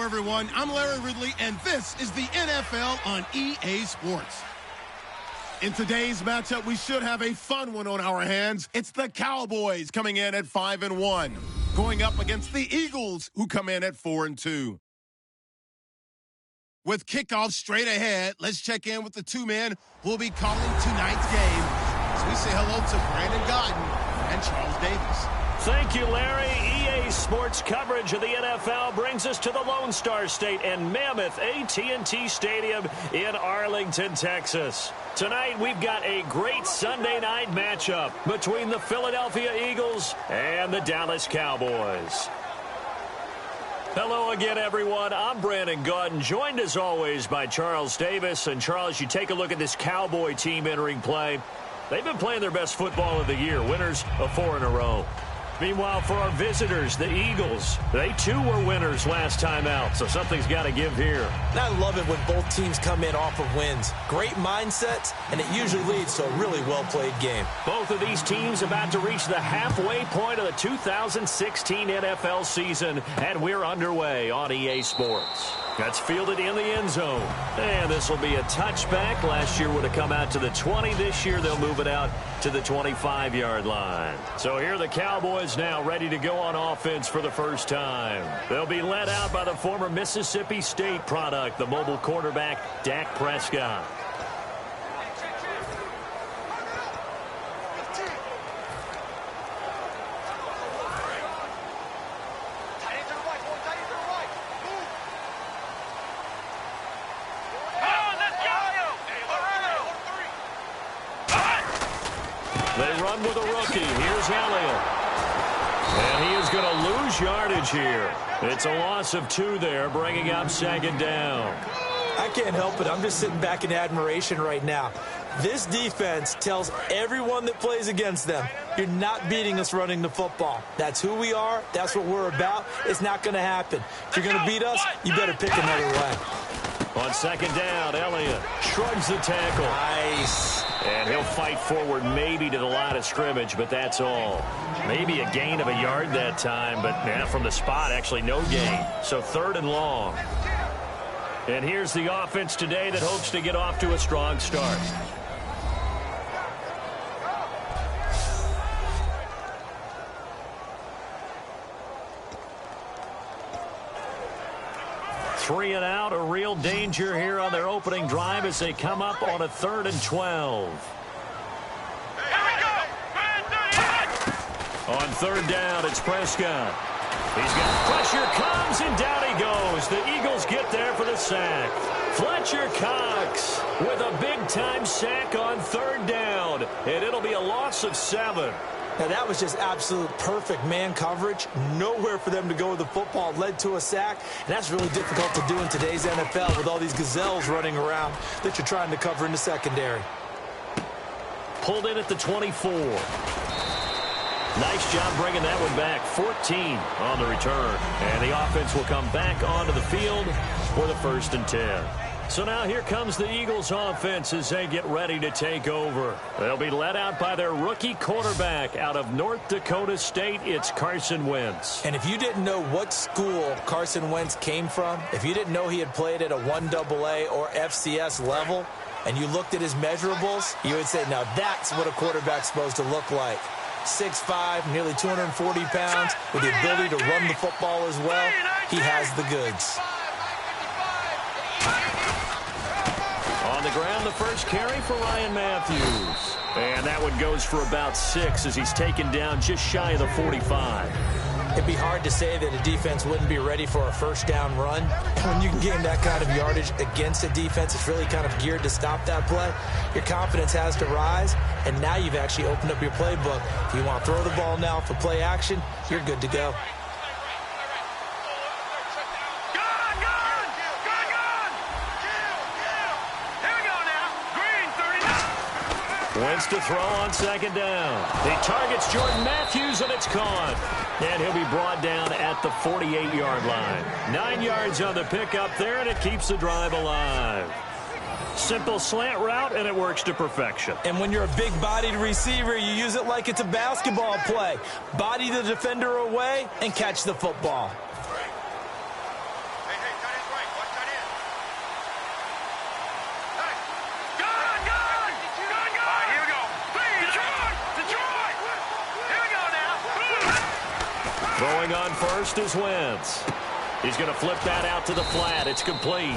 Hello, everyone. I'm Larry Ridley, and this is the NFL on EA Sports. In today's matchup, we should have a fun one on our hands. It's the Cowboys coming in at 5-1, going up against the Eagles, who come in at 4-2. With kickoff straight ahead, let's check in with the two men who will be calling tonight's game. So we say hello to Brandon Gaudin and Charles Davis. Thank you, Larry. EA Sports coverage of the NFL brings us to the Lone Star State and Mammoth AT&T Stadium in Arlington, Texas. Tonight, we've got a great Sunday night matchup between the Philadelphia Eagles and the Dallas Cowboys. Hello again, everyone. I'm Brandon Gaudin, joined as always by Charles Davis. And Charles, you take a look at this Cowboy team entering play. They've been playing their best football of the year, winners of 4 in a row. Meanwhile, for our visitors, the Eagles, they too were winners last time out, so something's got to give here. I love it when both teams come in off of wins. Great mindsets, and it usually leads to a really well-played game. Both of these teams about to reach the halfway point of the 2016 NFL season, and we're underway on EA Sports. That's fielded in the end zone. And this will be a touchback. Last year would have come out to the 20. This year they'll move it out to the 25-yard line. So here are the Cowboys now ready to go on offense for the first time. They'll be led out by the former Mississippi State product, the mobile quarterback, Dak Prescott. They run with a rookie. Here's Elliott. And he is going to lose yardage here. It's a loss of 2 there, bringing up second down. I can't help it. I'm just sitting back in admiration right now. This defense tells everyone that plays against them, you're not beating us running the football. That's who we are. That's what we're about. It's not going to happen. If you're going to beat us, you better pick another way. On second down, Elliott shrugs the tackle. Nice. And he'll fight forward maybe to the line of scrimmage, but that's all. Maybe a gain of a yard that time, but from the spot, actually no gain. So 3rd and long. And here's the offense today that hopes to get off to a strong start. Three and out, a real danger here on their opening drive as they come up on a 3rd and 12. On 3rd down, it's Prescott. He's got pressure, comes, and down he goes. The Eagles get there for the sack. Fletcher Cox with a big-time sack on 3rd down, and it'll be a loss of 7. Now, that was just absolute perfect man coverage. Nowhere for them to go with the football. Led to a sack, and that's really difficult to do in today's NFL with all these gazelles running around that you're trying to cover in the secondary. Pulled in at the 24. Nice job bringing that one back. 14 on the return. And the offense will come back onto the field for the 1st and 10. So now here comes the Eagles offense as they get ready to take over. They'll be led out by their rookie quarterback out of North Dakota State. It's Carson Wentz. And if you didn't know what school Carson Wentz came from, if you didn't know he had played at a 1AA or FCS level, and you looked at his measurables, you would say, now that's what a quarterback's supposed to look like. 6'5", nearly 240 pounds, with the ability to run the football as well. He has the goods. On the ground, the first carry for Ryan Matthews. And that one goes for about 6 as he's taken down just shy of the 45. It'd be hard to say that a defense wouldn't be ready for a first down run. When you can gain that kind of yardage against a defense, it's really kind of geared to stop that play. Your confidence has to rise, and now you've actually opened up your playbook. If you want to throw the ball now for play action, you're good to go. Wentz to throw on second down. He targets Jordan Matthews, and it's caught. And he'll be brought down at the 48-yard line. 9 yards on the pickup there, and it keeps the drive alive. Simple slant route, and it works to perfection. And when you're a big-bodied receiver, you use it like it's a basketball play. Body the defender away and catch the football. Throwing on first is Wentz. He's going to flip that out to the flat. It's complete.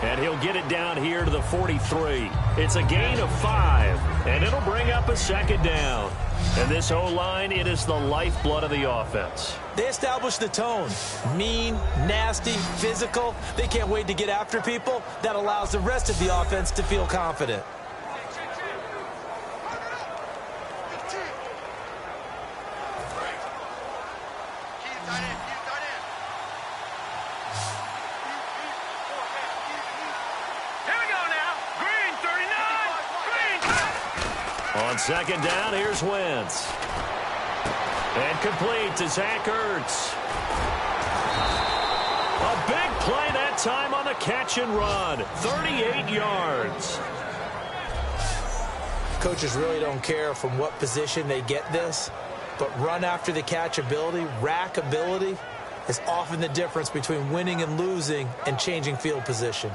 And he'll get it down here to the 43. It's a gain of 5, and it'll bring up a second down. And this O-line, it is the lifeblood of the offense. They established the tone. Mean, nasty, physical. They can't wait to get after people. That allows the rest of the offense to feel confident. On second down, here's Wentz. And complete to Zach Ertz. A big play that time on the catch and run. 38 yards. Coaches really don't care from what position they get this, but run after the catch ability, rack ability, is often the difference between winning and losing and changing field position.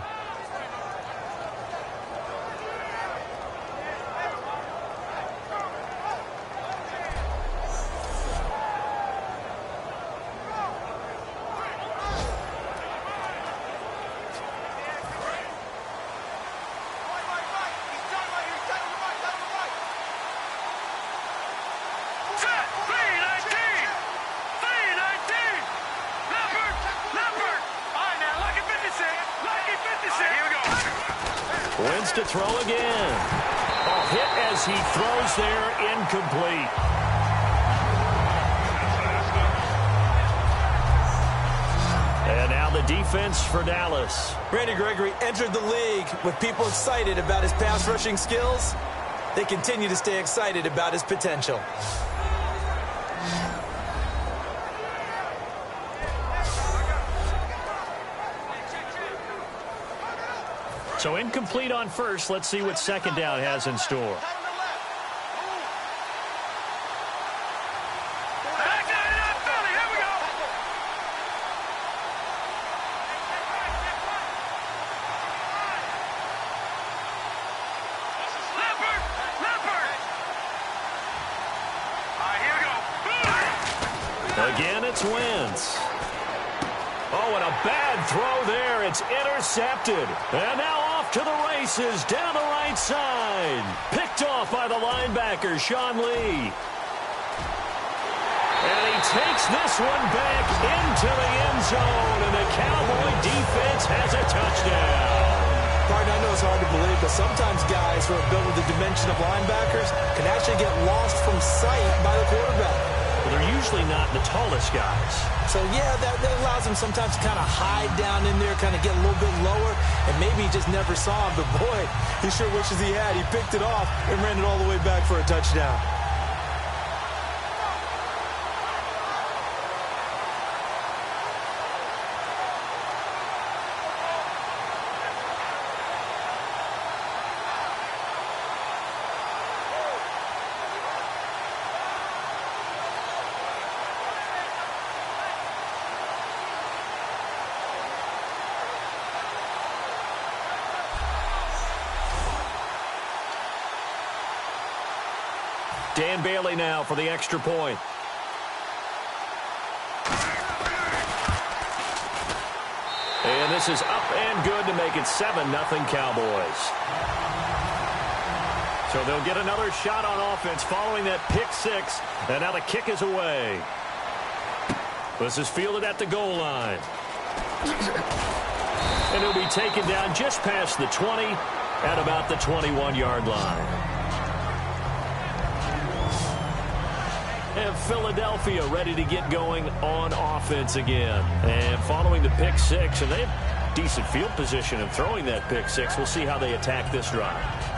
Wentz to throw again. A hit as he throws there, incomplete. And now the defense for Dallas. Randy Gregory entered the league with people excited about his pass rushing skills. They continue to stay excited about his potential. So incomplete on first. Let's see what second down has in store. Again, it's Wentz. Oh, and a bad throw there. It's intercepted. And now off to the races down the right side. Picked off by the linebacker, Sean Lee. And he takes this one back into the end zone. And the Cowboy defense has a touchdown. Pardon, I know it's hard to believe, but sometimes guys who are built with the dimension of linebackers can actually get lost from sight by the quarterback. Well, they're usually not the tallest guys. So, yeah, that allows him sometimes to kind of hide down in there, kind of get a little bit lower, and maybe he just never saw him. But, boy, he sure wishes he had. He picked it off and ran it all the way back for a touchdown. Dan Bailey now for the extra point. And this is up and good to make it 7-0 Cowboys. So they'll get another shot on offense following that pick six. And now the kick is away. This is fielded at the goal line. And it'll be taken down just past the 20 at about the 21-yard line. And Philadelphia ready to get going on offense again. And following the pick six, and they have decent field position in throwing that pick six. We'll see how they attack this drive.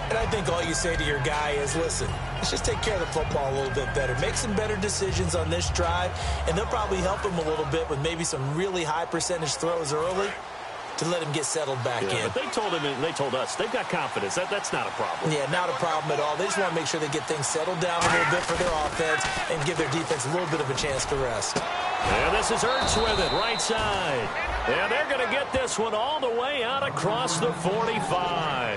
And I think all you say to your guy is, listen, let's just take care of the football a little bit better. Make some better decisions on this drive, and they'll probably help him a little bit with maybe some really high percentage throws early to let him get settled back in. But they told him and they told us they've got confidence. That's not a problem. Yeah, not a problem at all. They just want to make sure they get things settled down a little bit for their offense and give their defense a little bit of a chance to rest. And this is Ertz with it, right side. And they're going to get this one all the way out across the 45.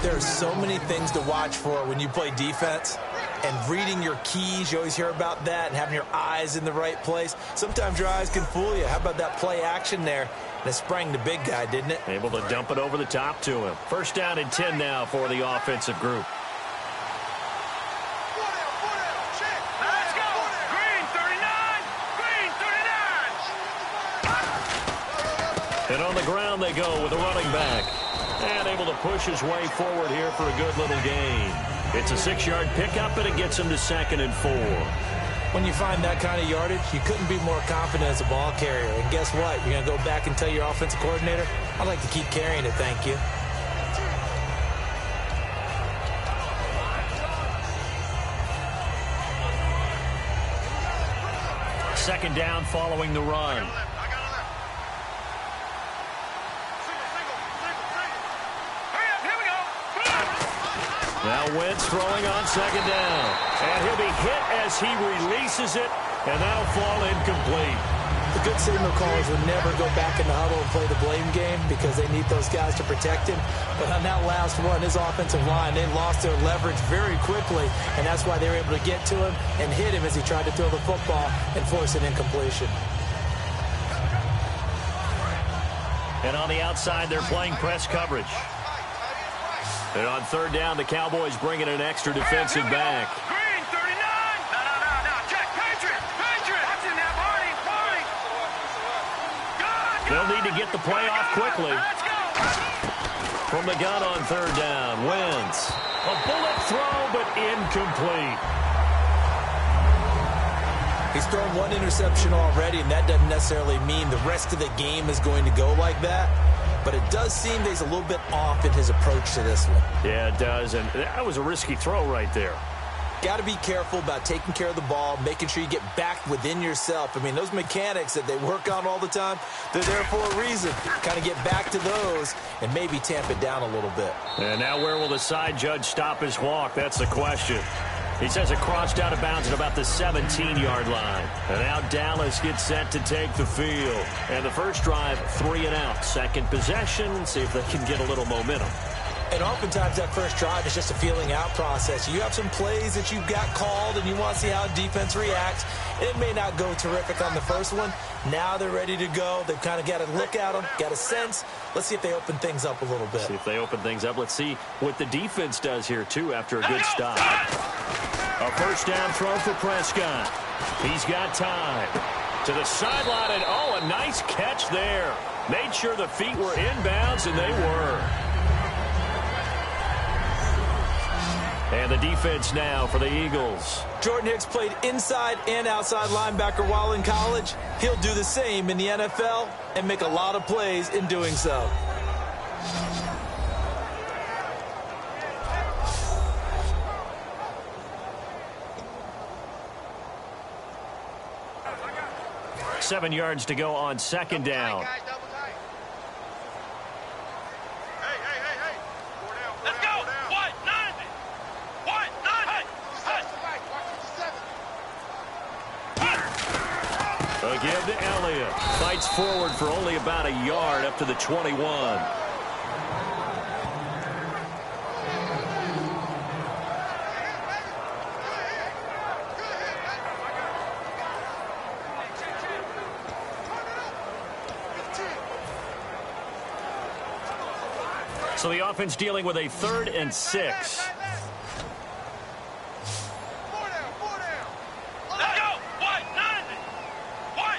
There are so many things to watch for when you play defense. and reading your keys. You always hear about that, and having your eyes in the right place. Sometimes your eyes can fool you. How about that play action there? And it sprang the big guy, didn't it? Able to dump it over the top to him. First down and 10 now for the offensive group. Let's go. Green 39. Green 39. And on the ground they go with a running back. And able to push his way forward here for a good little gain. It's a 6-yard pickup, and it gets him to 2nd and 4. When you find that kind of yardage, you couldn't be more confident as a ball carrier. And guess what? You're going to go back and tell your offensive coordinator, I'd like to keep carrying it, thank you. Second down following the run. Now Wentz throwing on 2nd down. And he'll be hit as he releases it, and that'll fall incomplete. The good signal callers would never go back in the huddle and play the blame game because they need those guys to protect him. But on that last one, his offensive line, they lost their leverage very quickly, and that's why they were able to get to him and hit him as he tried to throw the football and force an incompletion. And on the outside, they're playing press coverage. And on 3rd down, the Cowboys bring in an extra defensive back. Green 39. No. Check. Patriot. That's in there, Barney. They'll need to get the play off quickly. Let's go. From the gun on 3rd down, Wentz. A bullet throw, but incomplete. He's thrown one interception already, and that doesn't necessarily mean the rest of the game is going to go like that. But it does seem that he's a little bit off in his approach to this one. Yeah, it does, and that was a risky throw right there. Got to be careful about taking care of the ball, making sure you get back within yourself. I mean, those mechanics that they work on all the time, they're there for a reason. Kind of get back to those and maybe tamp it down a little bit. And now where will the side judge stop his walk? That's the question. He says it crossed out of bounds at about the 17-yard line. And now Dallas gets set to take the field. And the first drive, 3 and out. Second possession, see if they can get a little momentum. And oftentimes that first drive is just a feeling out process. You have some plays that you've got called and you want to see how defense reacts. It may not go terrific on the first one. Now they're ready to go. They've kind of got to look at them, got a sense. Let's see if they open things up a little bit. See if they open things up. Let's see what the defense does here, too, after a good stop. A first down throw for Prescott. He's got time. To the sideline, and a nice catch there. Made sure the feet were inbounds, and they were. And the defense now for the Eagles. Jordan Hicks played inside and outside linebacker while in college. He'll do the same in the NFL and make a lot of plays in doing so. Seven yards to go on 2nd down. Let's go. What? 90. What? 90. A give to Elliott. Fights forward for only about a yard up to the 21. So the offense dealing with a 3rd and 6. Let's go. What? 90. What?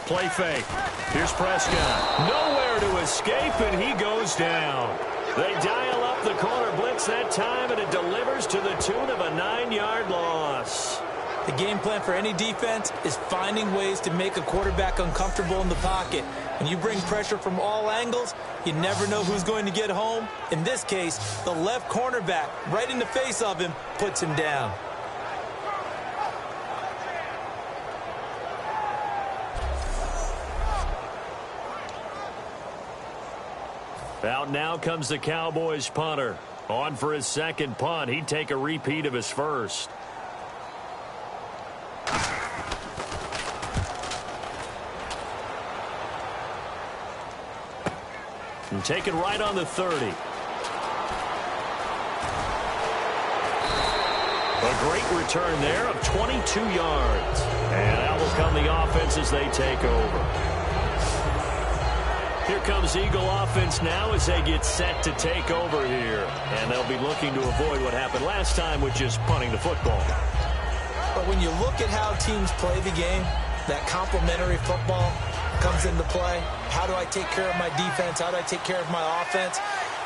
Play fake. Here's Prescott. Nowhere to escape, and he goes down. They dial up the corner blitz that time, and it delivers to the tune of a 9-yard loss. The game plan for any defense is finding ways to make a quarterback uncomfortable in the pocket. When you bring pressure from all angles, you never know who's going to get home. In this case, the left cornerback, right in the face of him, puts him down. Out now comes the Cowboys punter. On for his second punt. He'd take a repeat of his first. And taken right on the 30. A great return there of 22 yards. And out will come the offense as they take over. Here comes Eagle offense now as they get set to take over here. And they'll be looking to avoid what happened last time, which is punting the football. But when you look at how teams play the game, that complementary football comes into play. How do I take care of my defense? How do I take care of my offense?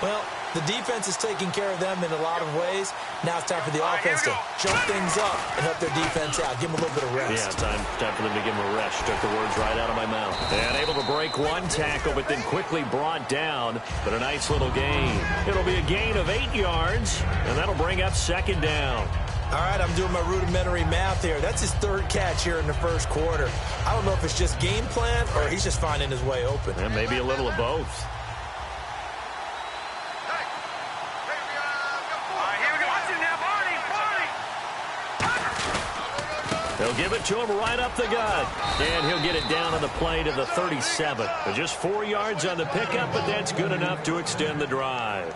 Well, the defense is taking care of them in a lot of ways. Now it's time for the offense to jump things up and help their defense out. Give them a little bit of rest. Yeah, time for them to give them a rest. Took the words right out of my mouth. And able to break one tackle, but then quickly brought down. But a nice little gain. It'll be a gain of 8 yards, and that'll bring up second down. All right, I'm doing my rudimentary math here. That's his third catch here in the first quarter. I don't know if it's just game plan or he's just finding his way open. And maybe a little of both. They'll give it to him right up the gut. And he'll get it down on the play to the 37. Just 4 yards on the pickup, but that's good enough to extend the drive.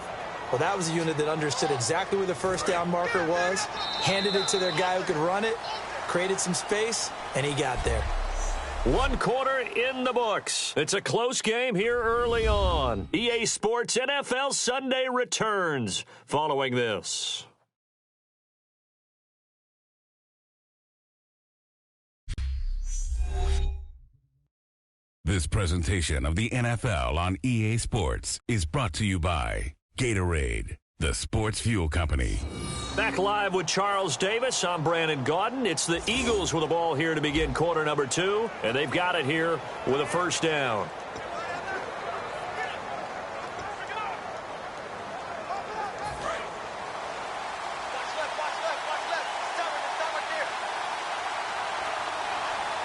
Well, that was a unit that understood exactly where the first down marker was, handed it to their guy who could run it, created some space, and he got there. 1 quarter in the books. It's a close game here early on. EA Sports NFL Sunday returns following this. This presentation of the NFL on EA Sports is brought to you by Gatorade, the sports fuel company. Back live with Charles Davis. I'm Brandon Gaudin. It's the Eagles with the ball here to begin quarter number 2, and they've got it here with a first down.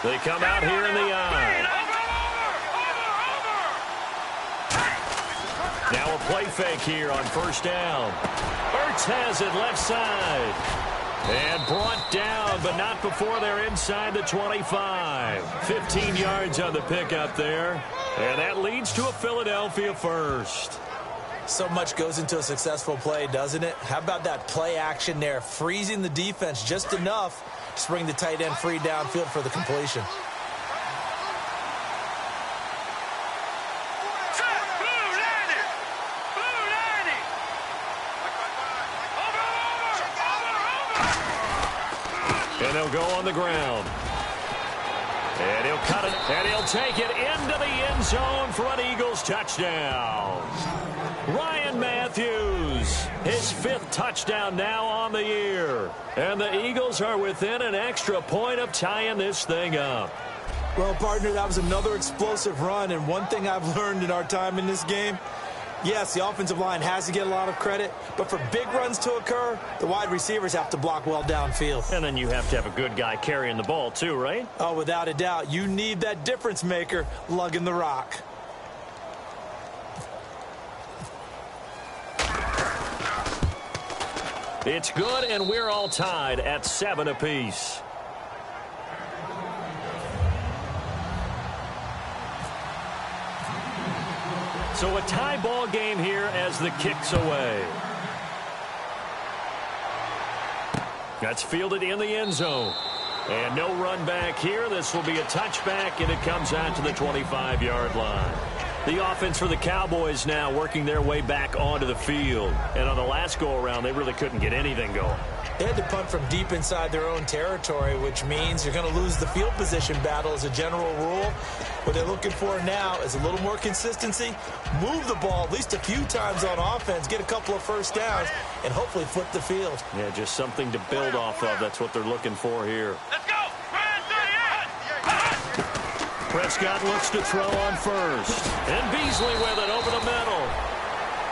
They come out here in the eye. Now a play fake here on first down. Ertz has it left side. And brought down, but not before they're inside the 25. 15 yards on the pickup there. And that leads to a Philadelphia first. So much goes into a successful play, doesn't it? How about that play action there, freezing the defense just enough to bring the tight end free downfield for the completion. And they'll go on the ground. And he'll cut it, and he'll take it into the end zone for an Eagles touchdown. Ryan Matthews, his 5th touchdown now on the year. And the Eagles are within an extra point of tying this thing up. Well, partner, that was another explosive run, and one thing I've learned in our time in this game, yes, the offensive line has to get a lot of credit, but for big runs to occur, the wide receivers have to block well downfield. And then you have to have a good guy carrying the ball too, right? Oh, without a doubt. You need that difference maker lugging the rock. It's good, and we're all tied at 7 apiece. So a tie ball game here as the kick's away. That's fielded in the end zone. And no run back here. This will be a touchback, and it comes out to the 25-yard line. The offense for the Cowboys now working their way back onto the field. And on the last go-around, they really couldn't get anything going. They had to punt from deep inside their own territory, which means you're going to lose the field position battle as a general rule. What they're looking for now is a little more consistency, move the ball at least a few times on offense, get a couple of first downs, and hopefully flip the field. Yeah, just something to build off of. That's what they're looking for here. Let's go! Prescott looks to throw on first. And Beasley with it over the middle.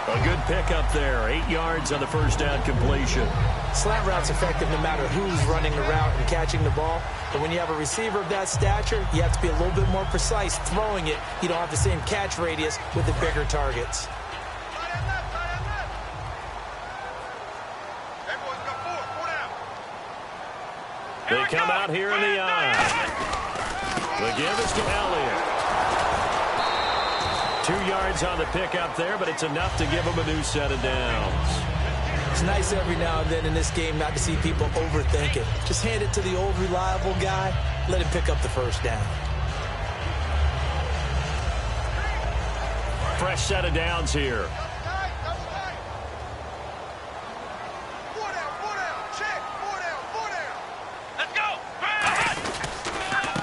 A good pickup there. 8 yards on the first down completion. Slant route's effective no matter who's running the route and catching the ball. But when you have a receiver of that stature, you have to be a little bit more precise throwing it. You don't have the same catch radius with the bigger targets. They come out here in the eye. The give is to Elliott. 2 yards on the pickup there, but it's enough to give him a new set of downs. It's nice every now and then in this game not to see people overthink it. Just hand it to the old reliable guy. Let him pick up the first down. Fresh set of downs here.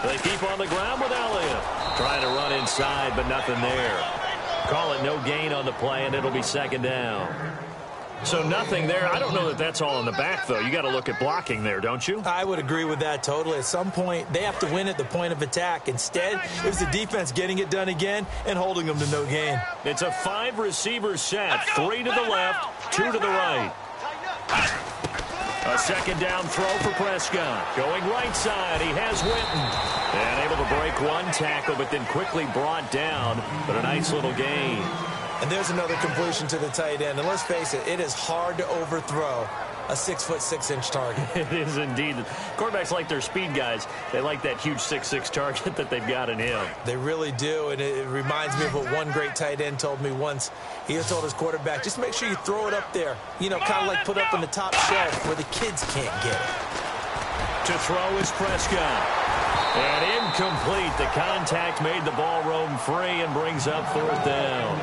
They keep on the ground with Elliott. Trying to run inside, but nothing there. Call it no gain on the play, and it'll be second down. So nothing there. I don't know that that's all in the back, though. You got to look at blocking there, don't you? I would agree with that totally. At some point, they have to win at the point of attack. Instead, it was the defense getting it done again and holding them to no gain. It's a 5-receiver set. 3 to the left, 2 to the right. A second down throw for Prescott. Going right side, he has Witten. And able to break one tackle, but then quickly brought down. But a nice little gain. And there's another completion to the tight end. And let's face it, it is hard to overthrow a 6'6" target. It is indeed. Quarterbacks like their speed guys. They like that huge 6'6" target that they've got in him. They really do, and it reminds me of what one great tight end told me once. He told his quarterback, just make sure you throw it up there. You know, kind of like put up on the top shelf where the kids can't get it. To throw is Prescott. And incomplete. The contact made the ball roam free and brings up fourth down.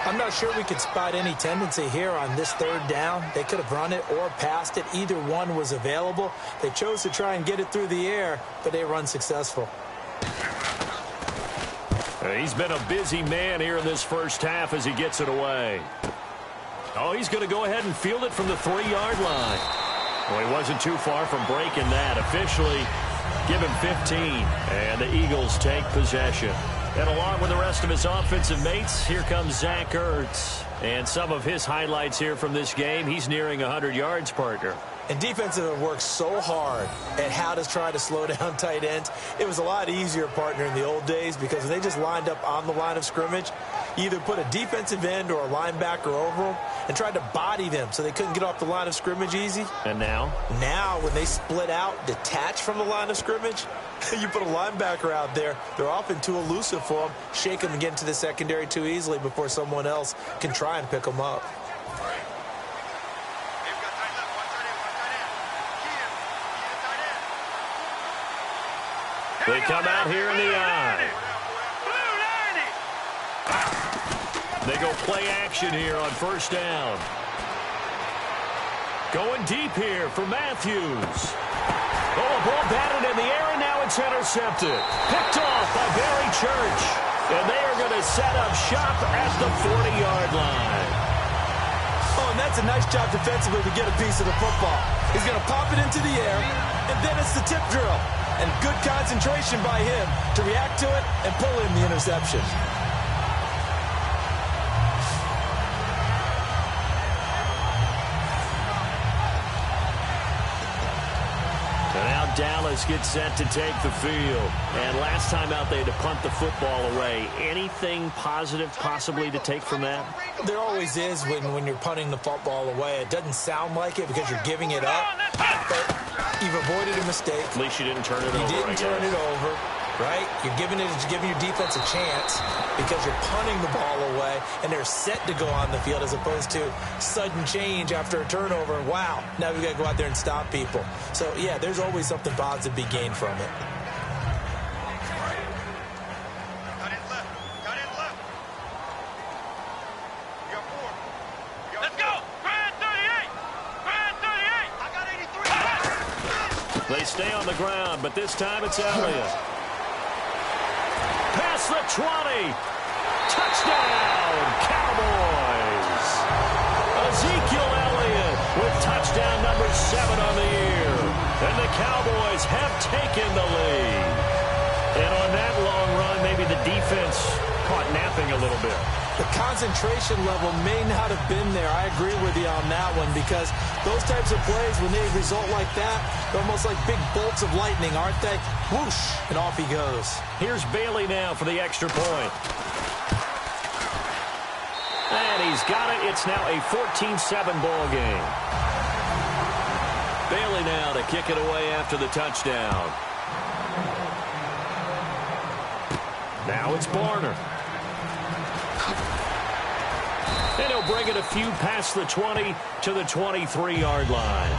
I'm not sure we could spot any tendency here on this third down. They could have run it or passed it. Either one was available. They chose to try and get it through the air, but they were unsuccessful. He's been a busy man here in this first half as he gets it away. Oh, he's going to go ahead and field it from the 3-yard line. Well, he wasn't too far from breaking that. Officially, give him 15, and the Eagles take possession. And along with the rest of his offensive mates, here comes Zach Ertz. And some of his highlights here from this game, he's nearing 100 yards, partner. And defensive have worked so hard at how to try to slow down tight ends. It was a lot easier, partner, in the old days because when they just lined up on the line of scrimmage, you either put a defensive end or a linebacker over them and tried to body them so they couldn't get off the line of scrimmage easy. And now? Now, when they split out, detach from the line of scrimmage, you put a linebacker out there, they're often too elusive for them. Shake them and get into the secondary too easily before someone else can try and pick them up. They come out here in the eye. They go play action here on first down. Going deep here for Matthews. Oh, a ball batted in the air, and now it's intercepted. Picked off by Barry Church. And they are going to set up shop at the 40-yard line. Oh, and that's a nice job defensively to get a piece of the football. He's going to pop it into the air, and then it's the tip drill. And good concentration by him to react to it and pull in the interception. And now Dallas gets set to take the field. And last time out, they had to punt the football away. Anything positive possibly to take from that? There always is when you're punting the football away. It doesn't sound like it because you're giving it up. But you've avoided a mistake. At least you didn't turn it over. You didn't turn it over, right? You're giving your defense a chance because you're punting the ball away, and they're set to go on the field as opposed to sudden change after a turnover. And wow, now we've got to go out there and stop people. So, yeah, there's always something positive to be gained from it. They stay on the ground, but this time it's Elliott. Past the 20. Touchdown, Cowboys. Ezekiel Elliott with touchdown number 7 on the year. And the Cowboys have taken the lead. And on that long run, maybe the defense caught napping a little bit. The concentration level may not have been there. I agree with you on that one because those types of plays, when they result like that, they're almost like big bolts of lightning, aren't they? Whoosh, and off he goes. Here's Bailey now for the extra point. And he's got it. It's now a 14-7 ball game. Bailey now to kick it away after the touchdown. Now it's Barner. And he'll bring it a few past the 20 to the 23-yard line.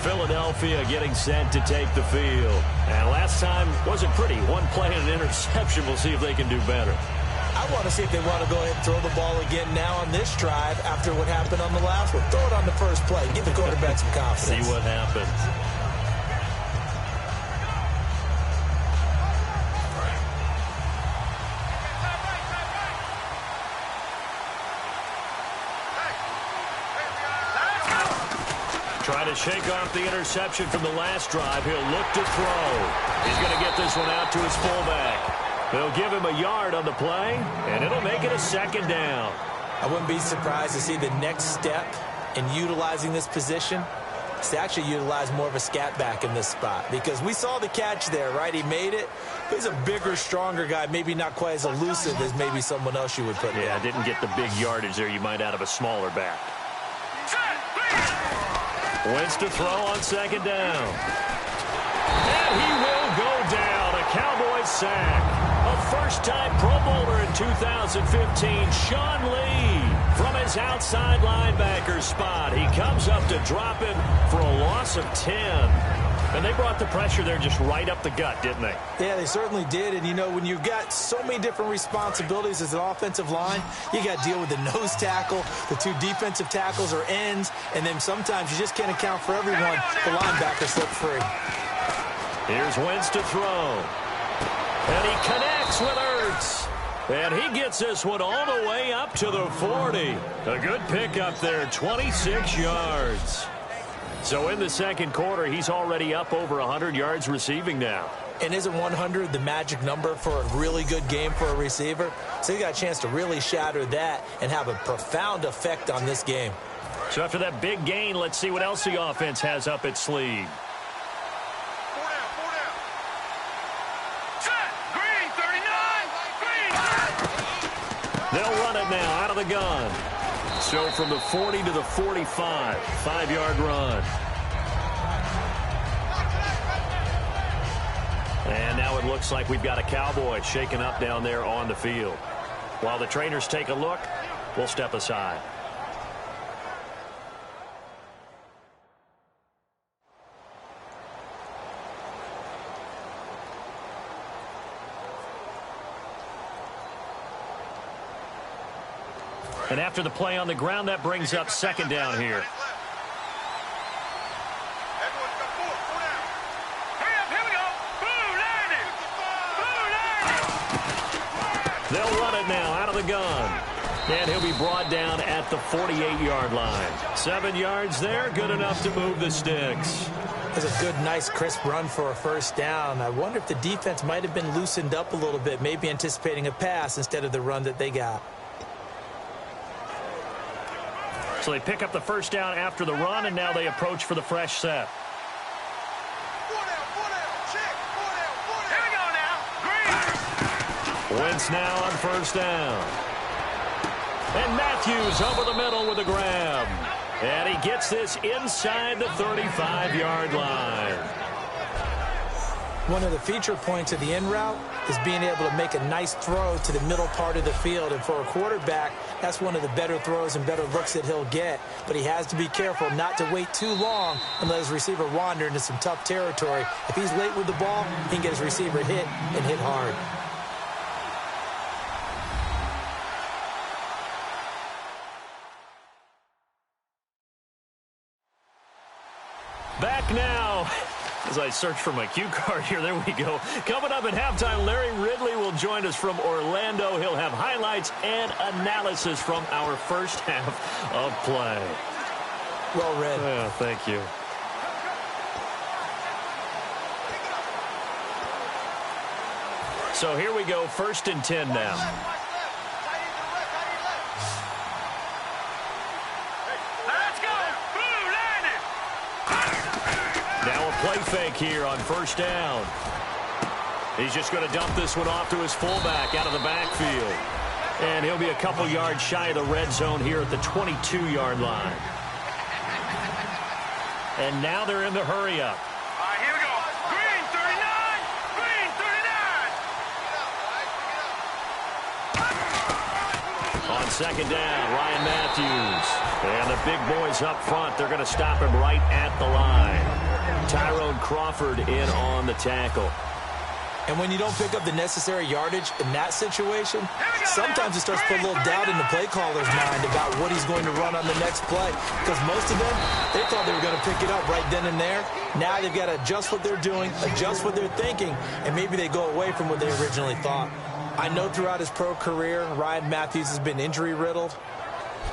Philadelphia getting set to take the field. And last time wasn't pretty. One play and an interception. We'll see if they can do better. I want to see if they want to go ahead and throw the ball again now on this drive after what happened on the last one. Throw it on the first play. Give the quarterback some confidence. See what happens. Try to shake off the interception from the last drive. He'll look to throw. He's going to get this one out to his fullback. They'll give him a yard on the play, and it'll make it a second down. I wouldn't be surprised to see the next step in utilizing this position is to actually utilize more of a scat back in this spot, because we saw the catch there, right? He made it. He's a bigger, stronger guy, maybe not quite as elusive as maybe someone else you would put there. Yeah, didn't get the big yardage there you might out of a smaller back. Wentz to throw on second down. And he will go down. A Cowboys sack. A first-time Pro Bowler in 2015, Sean Lee, from his outside linebacker spot. He comes up to drop him for a loss of 10. And they brought the pressure there just right up the gut, didn't they? Yeah, they certainly did. And, you know, when you've got so many different responsibilities as an offensive line, you got to deal with the nose tackle, the two defensive tackles or ends, and then sometimes you just can't account for everyone. The linebacker slipped free. Here's Wentz to throw. And he connects with Ertz. And he gets this one all the way up to the 40. A good pickup there, 26 yards. So in the second quarter, he's already up over 100 yards receiving now. And isn't 100 the magic number for a really good game for a receiver? So he got a chance to really shatter that and have a profound effect on this game. So after that big gain, let's see what else the offense has up its sleeve. They'll run it now out of the gun. So from the 40 to the 45, 5-yard run. And now it looks like we've got a Cowboy shaken up down there on the field. While the trainers take a look, we'll step aside. And after the play on the ground, that brings up second down here. They'll run it now out of the gun. And he'll be brought down at the 48-yard line. 7 yards there, good enough to move the sticks. It's a good, nice, crisp run for a first down. I wonder if the defense might have been loosened up a little bit, maybe anticipating a pass instead of the run that they got. So they pick up the first down after the run, and now they approach for the fresh set. Wentz now on first down. And Matthews over the middle with a grab. And he gets this inside the 35-yard line. One of the feature points of the in route is being able to make a nice throw to the middle part of the field. And for a quarterback, that's one of the better throws and better looks that he'll get. But he has to be careful not to wait too long and let his receiver wander into some tough territory. If he's late with the ball, he can get his receiver hit and hit hard. Back now. As I search for my cue card here, there we go. Coming up at halftime, Larry Ridley will join us from Orlando. He'll have highlights and analysis from our first half of play. Well read. Yeah, thank you. So here we go, 1st and 10 now. Play fake here on first down. He's just going to dump this one off to his fullback out of the backfield. And he'll be a couple yards shy of the red zone here at the 22-yard line. And now they're in the hurry-up. All right, here we go. Green 39. Green 39. On second down, Ryan Matthews. And the big boys up front, they're going to stop him right at the line. Tyrone Crawford in on the tackle. And when you don't pick up the necessary yardage in that situation, sometimes it starts to put a little doubt in the play caller's mind about what he's going to run on the next play. Because most of them, they thought they were going to pick it up right then and there. Now they've got to adjust what they're doing, adjust what they're thinking, and maybe they go away from what they originally thought. I know throughout his pro career, Ryan Matthews has been injury-riddled.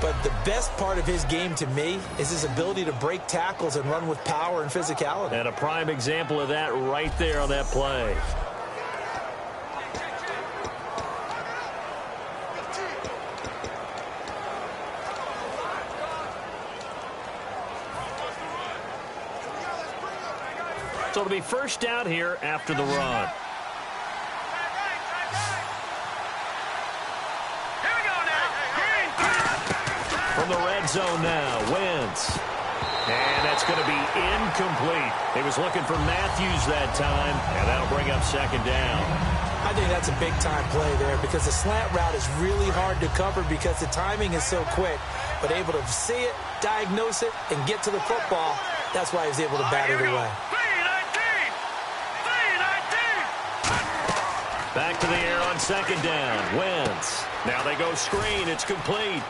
But the best part of his game to me is his ability to break tackles and run with power and physicality. And a prime example of that right there on that play. So it'll be first down here after the run. From the red zone now, Wentz. And that's going to be incomplete. He was looking for Matthews that time, and that'll bring up second down. I think that's a big-time play there because the slant route is really hard to cover because the timing is so quick. But able to see it, diagnose it, and get to the football, that's why he was able to bat it away. Back to the air on second down. Wentz. Now they go screen. It's complete.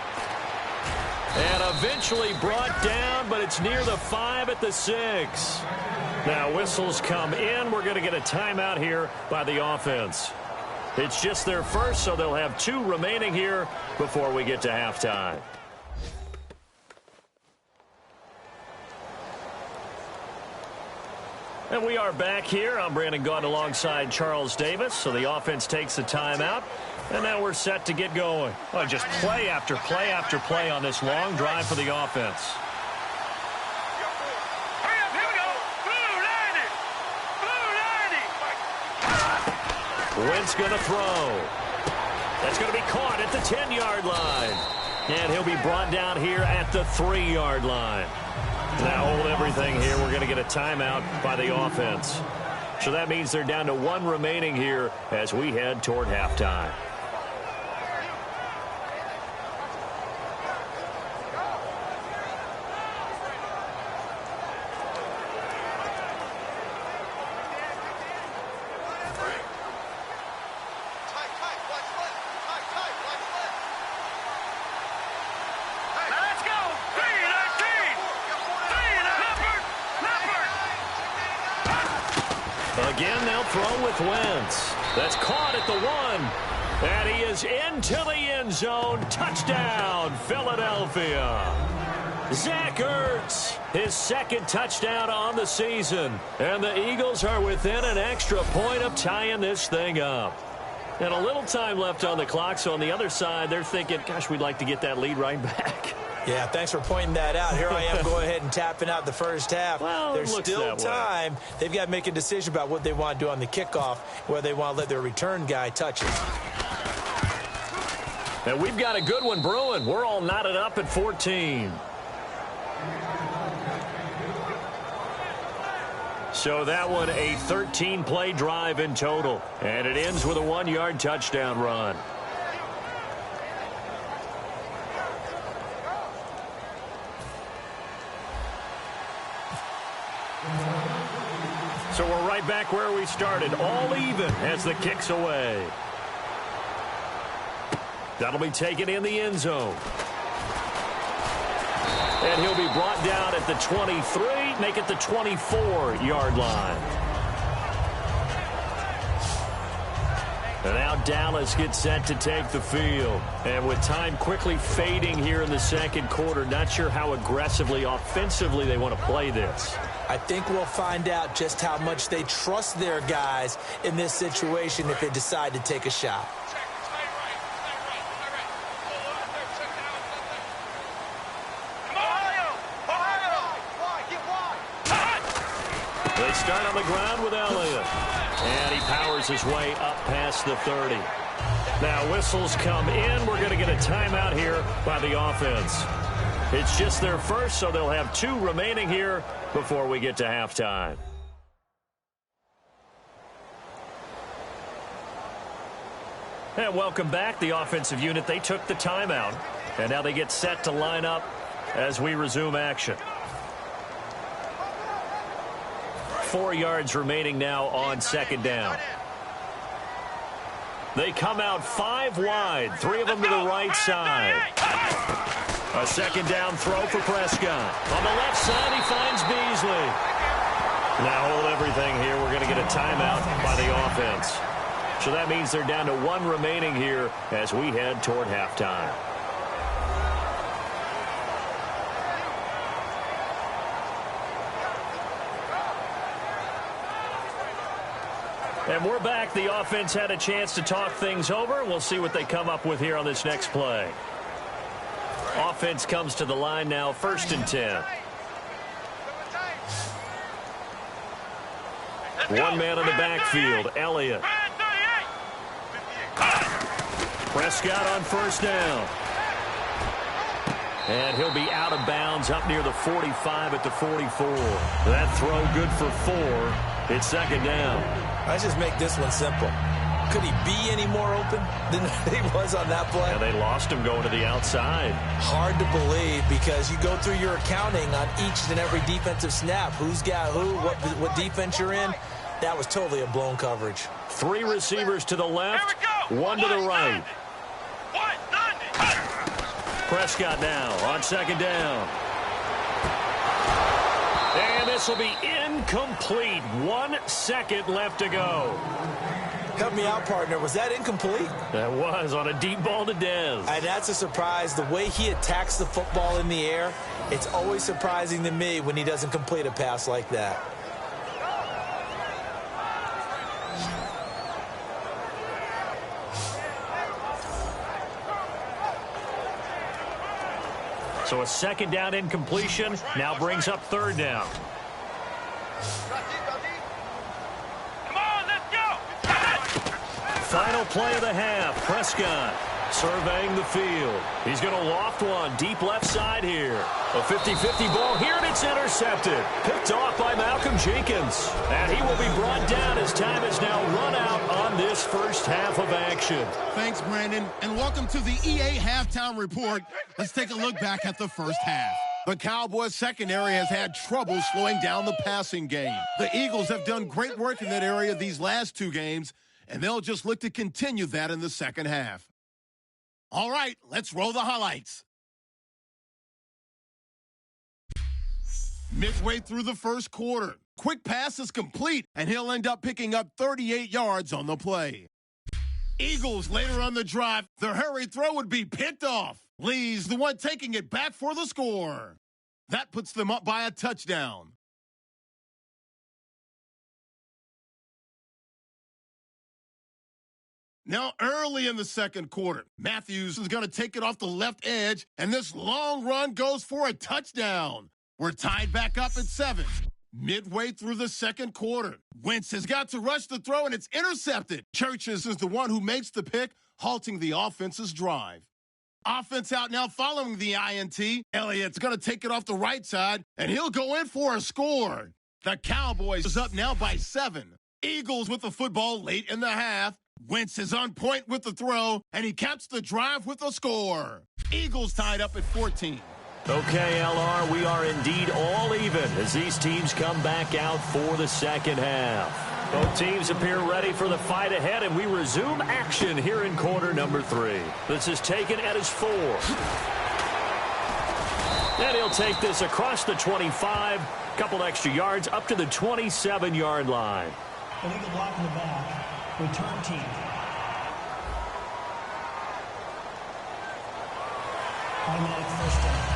And eventually brought down, but it's near the 5 at the 6. Now whistles come in. We're going to get a timeout here by the offense. It's just their first, so they'll have 2 remaining here before we get to halftime. And we are back here. I'm Brandon Gaudin alongside Charles Davis. So the offense takes a timeout. And now we're set to get going. Oh, just play after play after play on this long drive for the offense. Hurry up, here we go. Blue 90. Blue 90. Wentz going to throw. That's going to be caught at the 10-yard line. And he'll be brought down here at the 3-yard line. Now hold everything here. We're going to get a timeout by the offense. So that means they're down to 1 remaining here as we head toward halftime. Again, they'll throw with Wentz. That's caught at the 1. And he is into the end zone. Touchdown, Philadelphia. Zach Ertz, his 2nd touchdown on the season. And the Eagles are within an extra point of tying this thing up. And a little time left on the clock, so on the other side, they're thinking, gosh, we'd like to get that lead right back. Yeah, thanks for pointing that out. Here I am going ahead and tapping out the first half. Well, there's still time. They've got to make a decision about what they want to do on the kickoff, whether they want to let their return guy touch it. And we've got a good one brewing. We're all knotted up at 14. So that one, a 13-play drive in total. And it ends with a 1-yard touchdown run. So we're right back where we started, all even as the kick's away. That'll be taken in the end zone. And he'll be brought down at the 23, make it the 24-yard line. And now Dallas gets set to take the field. And with time quickly fading here in the second quarter, not sure how aggressively, offensively they want to play this. I think we'll find out just how much they trust their guys in this situation if they decide to take a shot. They start on the ground with Elliott. And he powers his way up past the 30. Now whistles come in. We're going to get a timeout here by the offense. It's just their first, so they'll have 2 remaining here before we get to halftime. And welcome back. The offensive unit, they took the timeout. And now they get set to line up as we resume action. 4 yards remaining now on second down. They come out 5 wide, 3 of them to the right side. A second down throw for Prescott. On the left side, he finds Beasley. Now hold everything here. We're going to get a timeout by the offense. So that means they're down to 1 remaining here as we head toward halftime. And we're back. The offense had a chance to talk things over. We'll see what they come up with here on this next play. Offense comes to the line now, 1st and 10. One man in the backfield, Elliott. Prescott on 1st down. And he'll be out of bounds up near the 45 at the 44. That throw good for 4. It's 2nd down. Let's just make this one simple. Could he be any more open than he was on that play? And they lost him going to the outside. Hard to believe because you go through your accounting on each and every defensive snap. Who's got who, what defense you're in. That was totally a blown coverage. 3 receivers to the left, 1 to the right. Prescott now on 2nd down. And this will be incomplete. 1 second left to go. Help me out, partner. Was that incomplete? That was on a deep ball to Dez. And that's a surprise. The way he attacks the football in the air, it's always surprising to me when he doesn't complete a pass like that. So a 2nd down incompletion now brings up 3rd down. Come on, let's go. Final play of the half. Prescott surveying the field. He's going to loft one deep left side here. A 50-50 ball here, and it's intercepted. Picked off by Malcolm Jenkins. And he will be brought down as time is now run out on this first half of action. Thanks, Brandon, and welcome to the EA Halftime Report. Let's take a look back at the first half. The Cowboys secondary has had trouble slowing down the passing game. The Eagles have done great work in that area these last 2 games, and they'll just look to continue that in the second half. All right, let's roll the highlights. Midway through the first quarter, quick pass is complete, and he'll end up picking up 38 yards on the play. Eagles later on the drive, their hurry throw would be picked off. Lee's the one taking it back for the score. That puts them up by a touchdown. Now, early in the second quarter, Matthews is going to take it off the left edge, and this long run goes for a touchdown. We're tied back up at 7. Midway through the second quarter, Wentz has got to rush the throw, and it's intercepted. Churches is the one who makes the pick, halting the offense's drive. Offense out now following the INT. Elliott's going to take it off the right side, and he'll go in for a score. The Cowboys is up now by 7. Eagles with the football late in the half. Wentz is on point with the throw, and he caps the drive with a score. Eagles tied up at 14. Okay, LR, we are indeed all even as these teams come back out for the second half. Both teams appear ready for the fight ahead, and we resume action here in quarter number 3. This is taken at his 4. And he'll take this across the 25, couple extra yards up to the 27-yard line. Illegal block in the back. Return team. Automatic first down.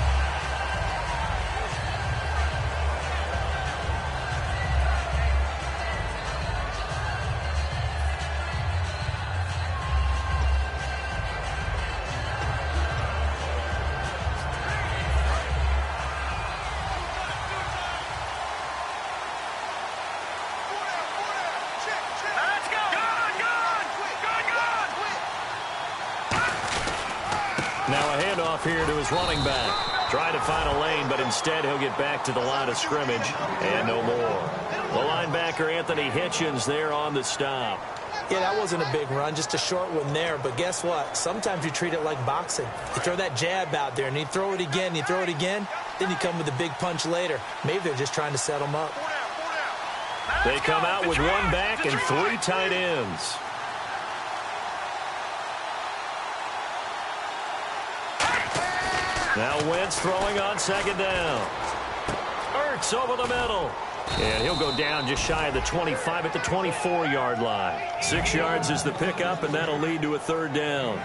Now a handoff here to his running back. Trying to find a lane, but instead he'll get back to the line of scrimmage and no more. The linebacker, Anthony Hitchens, there on the stop. Yeah, that wasn't a big run, just a short one there. But guess what? Sometimes you treat it like boxing. You throw that jab out there, and you throw it again, then you come with a big punch later. Maybe they're just trying to set them up. They come out with one back and 3 tight ends. Now Wentz throwing on second down. Ertz over the middle. And he'll go down just shy of the 25 at the 24-yard line. 6 yards is the pickup, and that'll lead to a third down.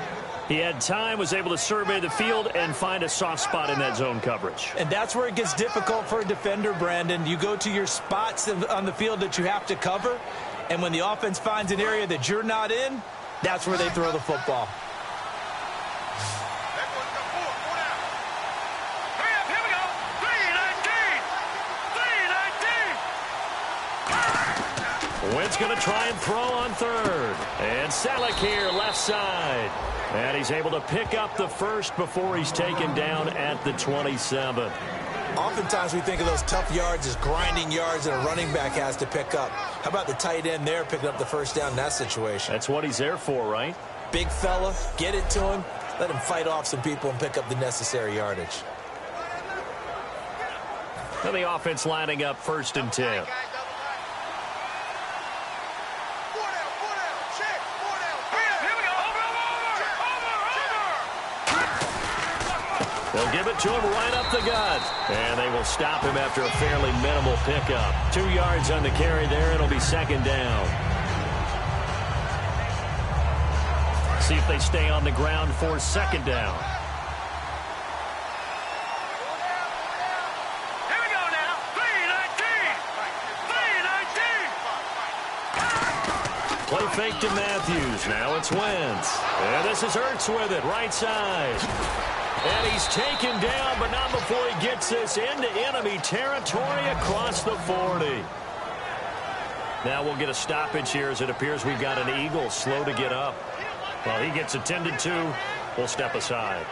He had time, was able to survey the field and find a soft spot in that zone coverage. And that's where it gets difficult for a defender, Brandon. You go to your spots on the field that you have to cover, and when the offense finds an area that you're not in, that's where they throw the football. Wentz going to try and throw on third. And Salek here, left side. And he's able to pick up the first before he's taken down at the 27. Oftentimes we think of those tough yards as grinding yards that a running back has to pick up. How about the tight end there picking up the first down in that situation? That's what he's there for, right? Big fella, get it to him, let him fight off some people and pick up the necessary yardage. And the offense lining up 1st and 10. They'll give it to him right up the gut. And they will stop him after a fairly minimal pickup. 2 yards on the carry there. It'll be second down. See if they stay on the ground for second down. Here we go now. 3-19. Play fake to Matthews. Now it's Wentz. And this is Ertz with it, right side. And he's taken down, but not before he gets this into enemy territory across the 40. Now we'll get a stoppage here as it appears we've got an Eagle slow to get up. While he gets attended to, we'll step aside.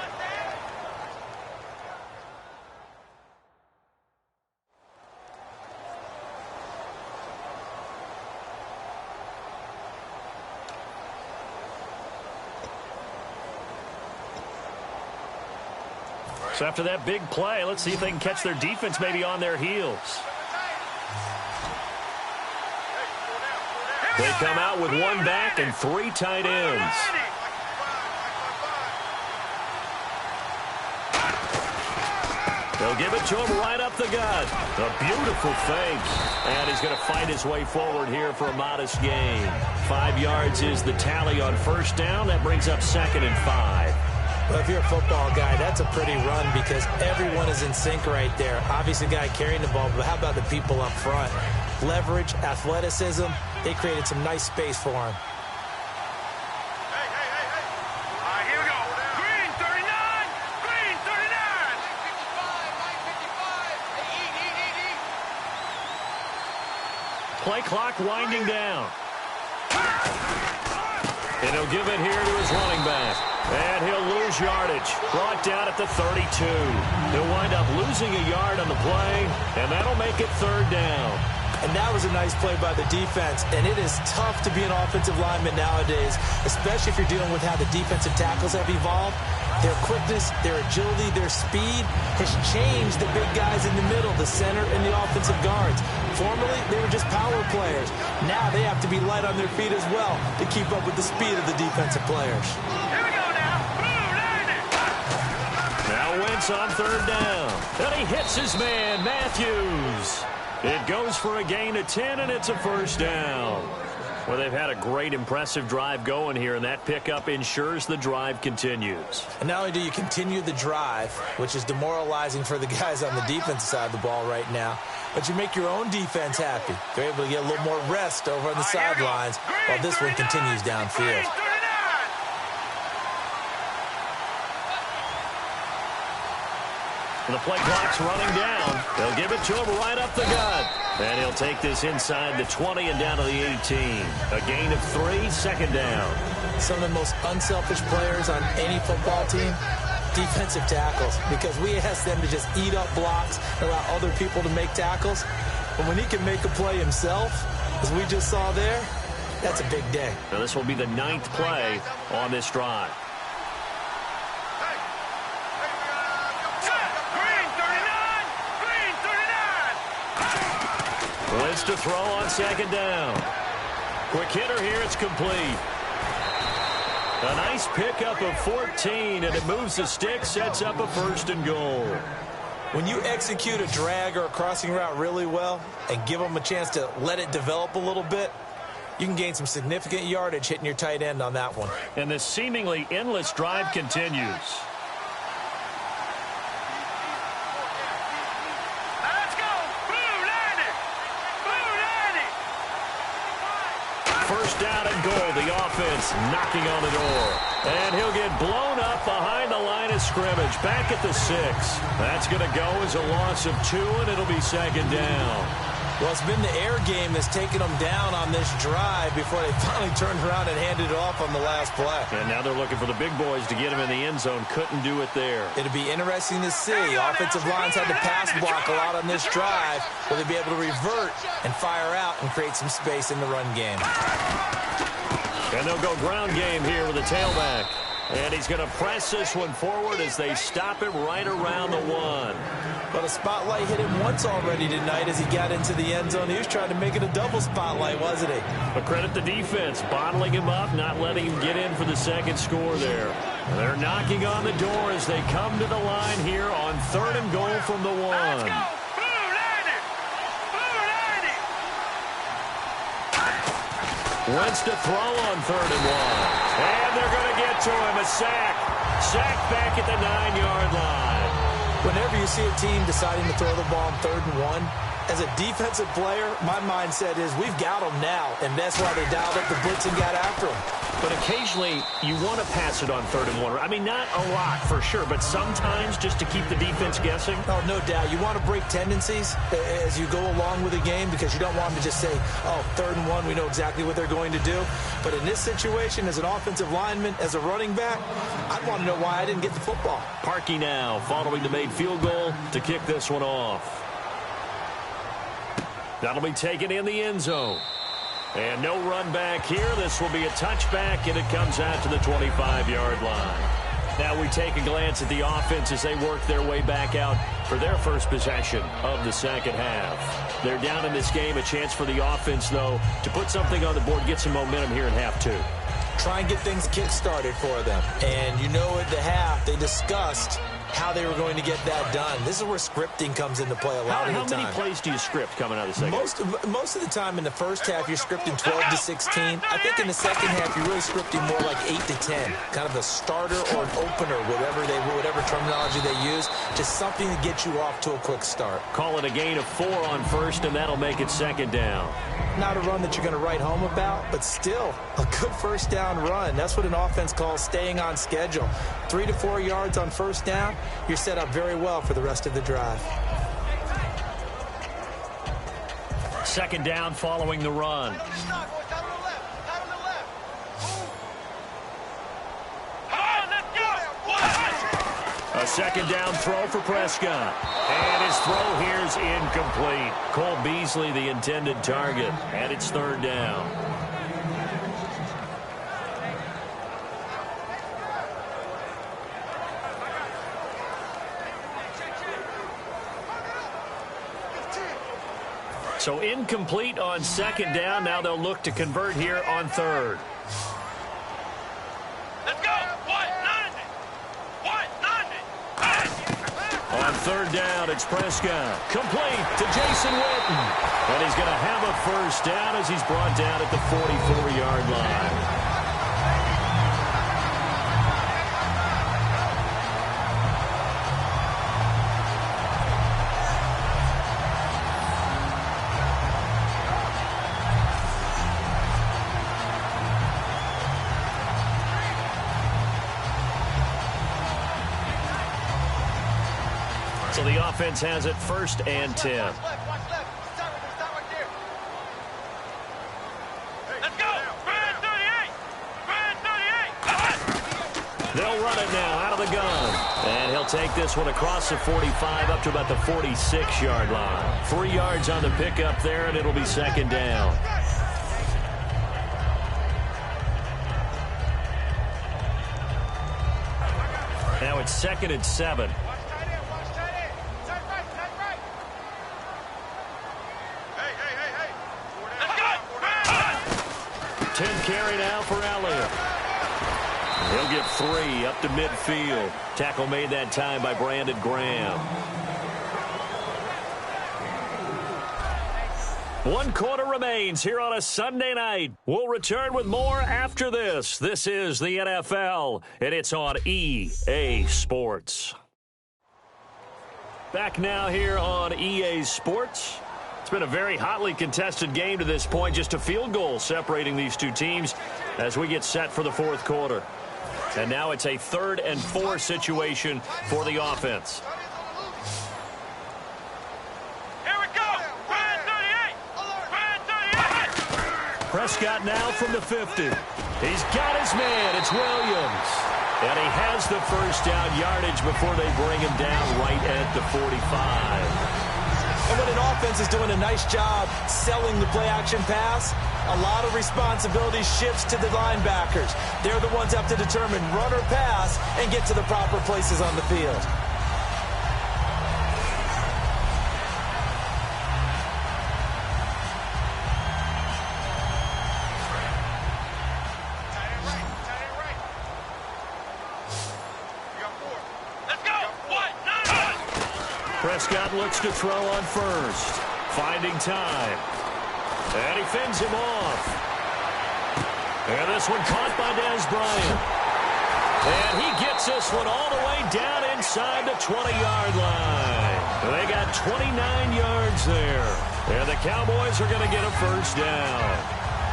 So after that big play, let's see if they can catch their defense maybe on their heels. They come out with one back and 3 tight ends. They'll give it to him right up the gut. A beautiful fake. And he's going to fight his way forward here for a modest gain. 5 yards is the tally on first down. That brings up 2nd and 5. Well, if you're a football guy, that's a pretty run because everyone is in sync right there. Obviously, the guy carrying the ball, but how about the people up front? Leverage, athleticism, they created some nice space for him. Hey. All right, here we go. Green 39. Green 39. Play clock winding down. And he'll give it here to his running back. And he'll lose yardage. Brought down at the 32. He'll wind up losing a yard on the play, and that'll make it 3rd down. And that was a nice play by the defense. And it is tough to be an offensive lineman nowadays, especially if you're dealing with how the defensive tackles have evolved. Their quickness, their agility, their speed has changed the big guys in the middle, the center, and the offensive guards. Formerly, they were just power players. Now they have to be light on their feet as well to keep up with the speed of the defensive players. Here we go now. Blue 90. Now Wentz on 3rd down. And he hits his man, Matthews. It goes for a gain of 10, and it's a 1st down. Well, they've had a great, impressive drive going here, and that pickup ensures the drive continues. And not only do you continue the drive, which is demoralizing for the guys on the defensive side of the ball right now, but you make your own defense happy. They're able to get a little more rest over on the sidelines while this one continues downfield. The play clock's running down. They'll give it to him right up the gut. And he'll take this inside the 20 and down to the 18. A gain of 3, 2nd down. Some of the most unselfish players on any football team, defensive tackles, because we ask them to just eat up blocks and allow other people to make tackles. But when he can make a play himself, as we just saw there, that's a big day. Now this will be the 9th play on this drive. Wins to throw on 2nd down. Quick hitter here, it's complete. A nice pickup of 14, and it moves the stick, sets up a 1st and goal. When you execute a drag or a crossing route really well and give them a chance to let it develop a little bit, you can gain some significant yardage hitting your tight end on that one. And this seemingly endless drive continues. First down and goal, the offense knocking on the door. And he'll get blown up behind the line of scrimmage, back at the 6. That's going to go as a loss of 2, and it'll be 2nd down. Well, it's been the air game that's taken them down on this drive before they finally turned around and handed it off on the last play. And now they're looking for the big boys to get him in the end zone. Couldn't do it there. It'll be interesting to see. Offensive lines had to pass block a lot on this drive. Will they be able to revert and fire out and create some space in the run game? And they'll go ground game here with a tailback. And he's going to press this one forward as they stop him right around the 1. But a spotlight hit him once already tonight as he got into the end zone. He was trying to make it a double spotlight, wasn't he? But credit the defense, bottling him up, not letting him get in for the 2nd score there. They're knocking on the door as they come to the line here on 3rd and goal from the 1. Let's go! Wentz to throw on 3rd and 1. And they're going to get to him. A sack. Sack back at the 9-yard line. Whenever you see a team deciding to throw the ball on 3rd and 1, as a defensive player, my mindset is we've got them now, and that's why they dialed up the blitz and got after them. But occasionally, you want to pass it on 3rd and 1. I mean, not a lot for sure, but sometimes just to keep the defense guessing. Oh, no doubt. You want to break tendencies as you go along with the game because you don't want them to just say, oh, 3rd and 1, we know exactly what they're going to do. But in this situation, as an offensive lineman, as a running back, I'd want to know why I didn't get the football. Parkey now following the made field goal to kick this one off. That'll be taken in the end zone. And no run back here. This will be a touchback, and it comes out to the 25-yard line. Now we take a glance at the offense as they work their way back out for their first possession of the 2nd half. They're down in this game. A chance for the offense, though, to put something on the board, get some momentum here in half 2. Try and get things kick-started for them. And you know at the half, they discussed how they were going to get that done. This is where scripting comes into play a lot of the time. How many plays do you script coming out of the second? Most of the time in the first half, you're scripting 12 to 16. I think in the second half, you're really scripting more like 8 to 10. Kind of a starter or an opener, whatever terminology they use. Just something to get you off to a quick start. Call it a gain of 4 on 1st, and that'll make it 2nd down. Not a run that you're going to write home about, but still a good 1st down run. That's what an offense calls staying on schedule. 3 to 4 yards on 1st down, you're set up very well for the rest of the drive. 2nd down following the run. A 2nd down throw for Prescott. And his throw here is incomplete. Cole Beasley, the intended target. And it's 3rd down. So incomplete on 2nd down. Now they'll look to convert here on 3rd. Let's go! On 3rd down, it's Prescott. Complete to Jason Witten. And he's going to have a 1st down as he's brought down at the 44-yard line. So the offense has it 1st and 10. Watch left. Stop right there. Let's go. Brand 38. They'll run it now out of the gun. And he'll take this one across the 45 up to about the 46-yard line. 3 yards on the pickup there, and it'll be second down. Now it's 2nd and 7. 10 carry now for Elliott. He'll get 3 up to midfield. Tackle made that time by Brandon Graham. 1 quarter remains here on a Sunday night. We'll return with more after this. This is the NFL, and it's on EA Sports. Back now here on EA Sports. It's been a very hotly contested game to this point. Just a field goal separating these two teams as we get set for the fourth quarter. And now it's a 3rd and 4 situation for the offense. Here we go. Red 38. Red 38. Prescott now from the 50. He's got his man. It's Williams. And he has the first down yardage before they bring him down right at the 45. And when an offense is doing a nice job selling the play-action pass, a lot of responsibility shifts to the linebackers. They're the ones that have to determine run or pass and get to the proper places on the field. Prescott looks to throw on first. Finding time. And he fends him off. And this one caught by Dez Bryant. And he gets this one all the way down inside the 20-yard line. They got 29 yards there. And the Cowboys are going to get a first down.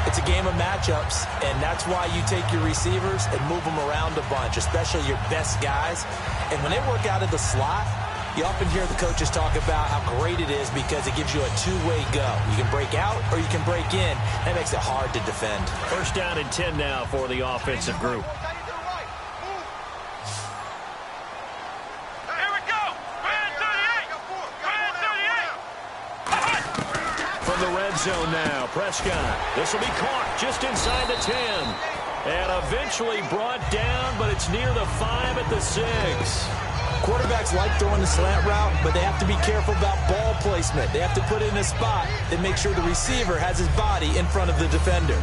It's a game of matchups, and that's why you take your receivers and move them around a bunch, especially your best guys. And when they work out of the slot, you often hear the coaches talk about how great it is because it gives you a two-way go. You can break out or you can break in. That makes it hard to defend. First down and 10 now for the offensive group. Here we go. Red 38. Red 38. From the red zone now, Prescott. This will be caught just inside the 10. And eventually brought down, but it's near the 5 at the 6. Quarterbacks like throwing the slant route, but they have to be careful about ball placement. They have to put it in a spot that makes sure the receiver has his body in front of the defender.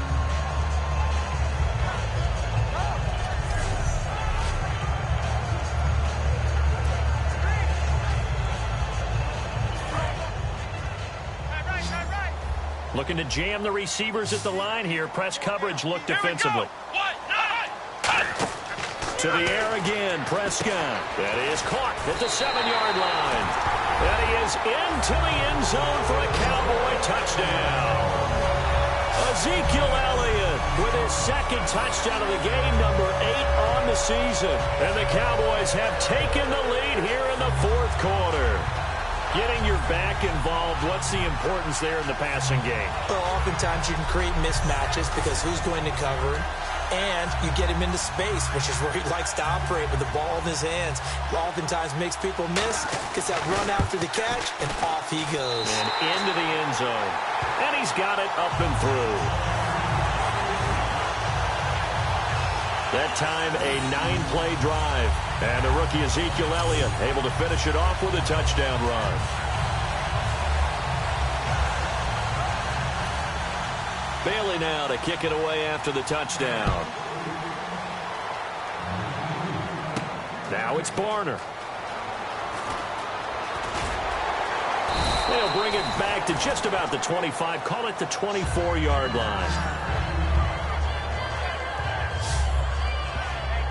Looking to jam the receivers at the line here. Press coverage look defensively. To the air again, Prescott. That is caught at the 7-yard line. And he is into the end zone for a Cowboy touchdown. Ezekiel Elliott with his second touchdown of the game, number 8 on the season. And the Cowboys have taken the lead here in the fourth quarter. Getting your back involved, what's the importance there in the passing game? Well, oftentimes you can create mismatches because who's going to cover him? And you get him into space, which is where he likes to operate with the ball in his hands. Oftentimes makes people miss, gets that run after the catch, and off he goes. And into the end zone. And he's got it up and through. That time, a 9-play drive. And the rookie Ezekiel Elliott able to finish it off with a touchdown run. Bailey now to kick it away after the touchdown. Now it's Barner. They'll bring it back to just about the 25. Call it the 24-yard line.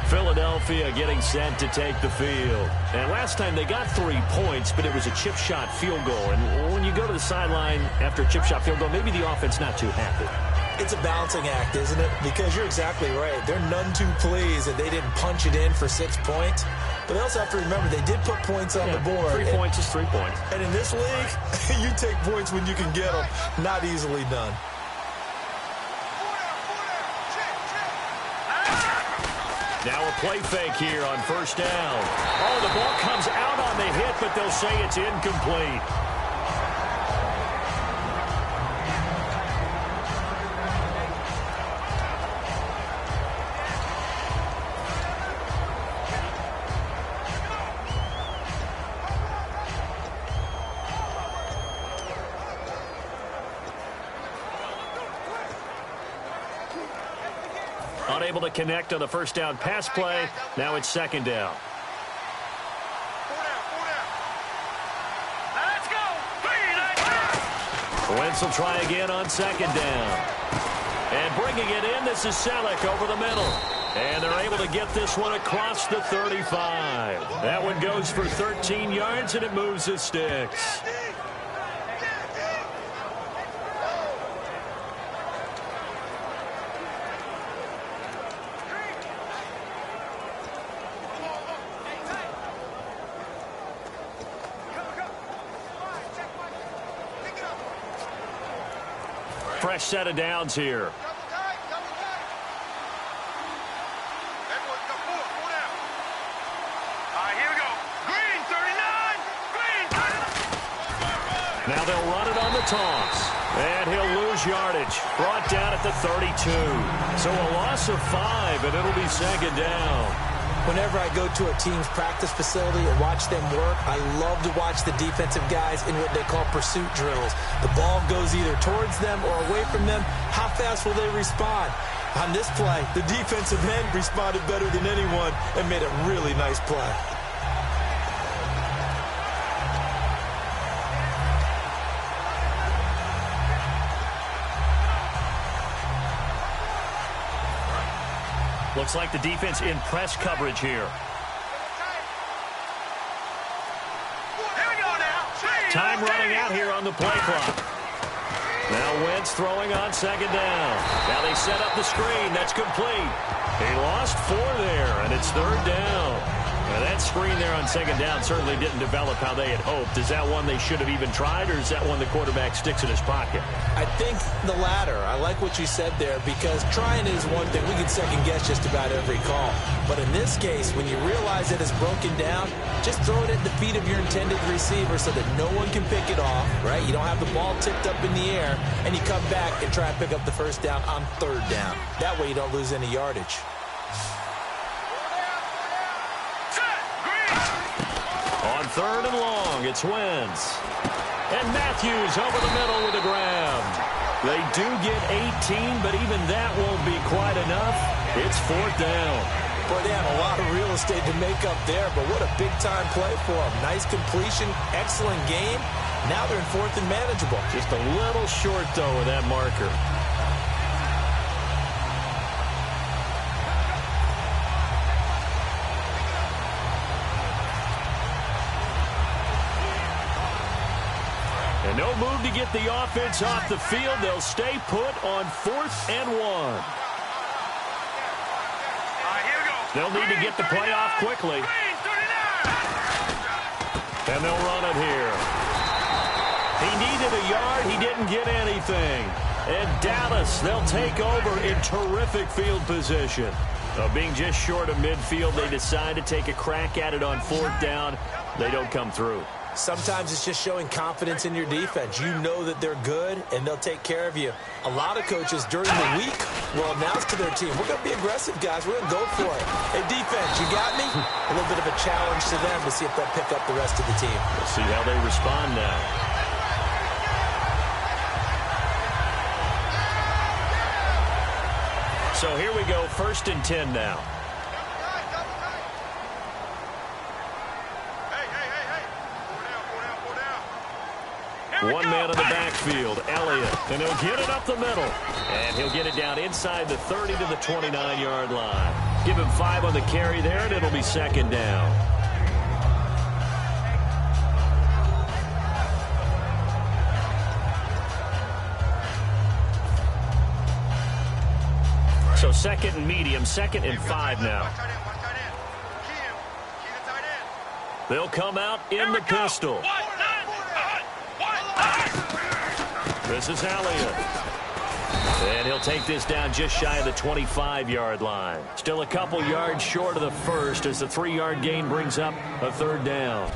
Philadelphia getting set to take the field. And last time they got 3 points, but it was a chip shot field goal. And when you go to the sideline after a chip shot field goal, maybe the offense not too happy. It's a balancing act, isn't it? Because you're exactly right. They're none too pleased that they didn't punch it in for 6 points. But they also have to remember they did put points on the board. 3 points is 3 points. And in this league, you take points when you can get them. Not easily done. Now a play fake here on first down. Oh, the ball comes out on the hit, but they'll say it's incomplete. Unable to connect on the first down pass play. Now it's second down. Let's go. Wentz will try again on second down. And bringing it in, this is Selleck over the middle. And they're able to get this one across the 35. That one goes for 13 yards, and it moves the sticks. Fresh set of downs here. Now they'll run it on the toss. And he'll lose yardage. Brought down at the 32. So a loss of 5, and it'll be second down. Whenever I go to a team's practice facility and watch them work, I love to watch the defensive guys in what they call pursuit drills. The ball goes either towards them or away from them. How fast will they respond? On this play, the defensive end responded better than anyone and made a really nice play. Looks like the defense in press coverage here. Time running out here on the play clock. Now Wentz throwing on second down. Now they set up the screen. That's complete. He lost 4 there, and it's third down. Now that screen there on second down certainly didn't develop how they had hoped. Is that one they should have even tried, or is that one the quarterback sticks in his pocket? I think the latter. I like what you said there, because trying is one thing. We can second guess just about every call. But in this case, when you realize it is broken down, just throw it at the feet of your intended receiver so that no one can pick it off, right? You don't have the ball tipped up in the air, and you come back and try and pick up the first down on third down. That way you don't lose any yardage. On third and long, it's Wentz. And Matthews over the middle with a grab. They do get 18, but even that won't be quite enough. It's fourth down. Boy, they have a lot of real estate to make up there, but what a big-time play for them. Nice completion, excellent game. Now they're in fourth and manageable. Just a little short, though, of that marker. And no move to get the offense off the field. They'll stay put on 4th and 1. They'll need to get the play off quickly. And they'll run it here. He needed a yard. He didn't get anything. And Dallas, they'll take over in terrific field position. Being just short of midfield, they decide to take a crack at it on 4th down. They don't come through. Sometimes it's just showing confidence in your defense. You know that they're good, and they'll take care of you. A lot of coaches during the week will announce to their team, we're going to be aggressive, guys. We're going to go for it. Hey, defense, you got me? A little bit of a challenge to them to see if they'll pick up the rest of the team. We'll see how they respond now. So here we go, 1st and 10 now. One man in the backfield, Elliott, and he'll get it up the middle. And he'll get it down inside the 30 to the 29-yard line. Give him 5 on the carry there, and it'll be second down. So 2nd and medium, 2nd and 5 now. They'll come out in the pistol. This is Elliott. And he'll take this down just shy of the 25-yard line. Still a couple yards short of the first as the 3-yard gain brings up a third down.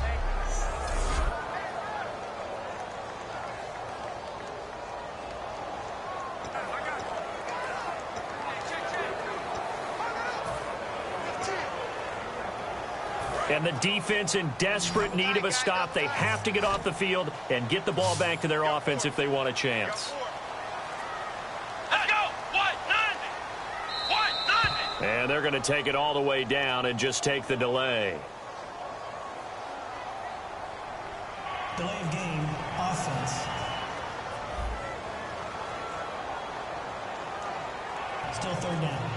And the defense in desperate need of a stop. They have to get off the field and get the ball back to their offense if they want a chance. And they're going to take it all the way down and just take the delay. Delay of game, offense. Still third down.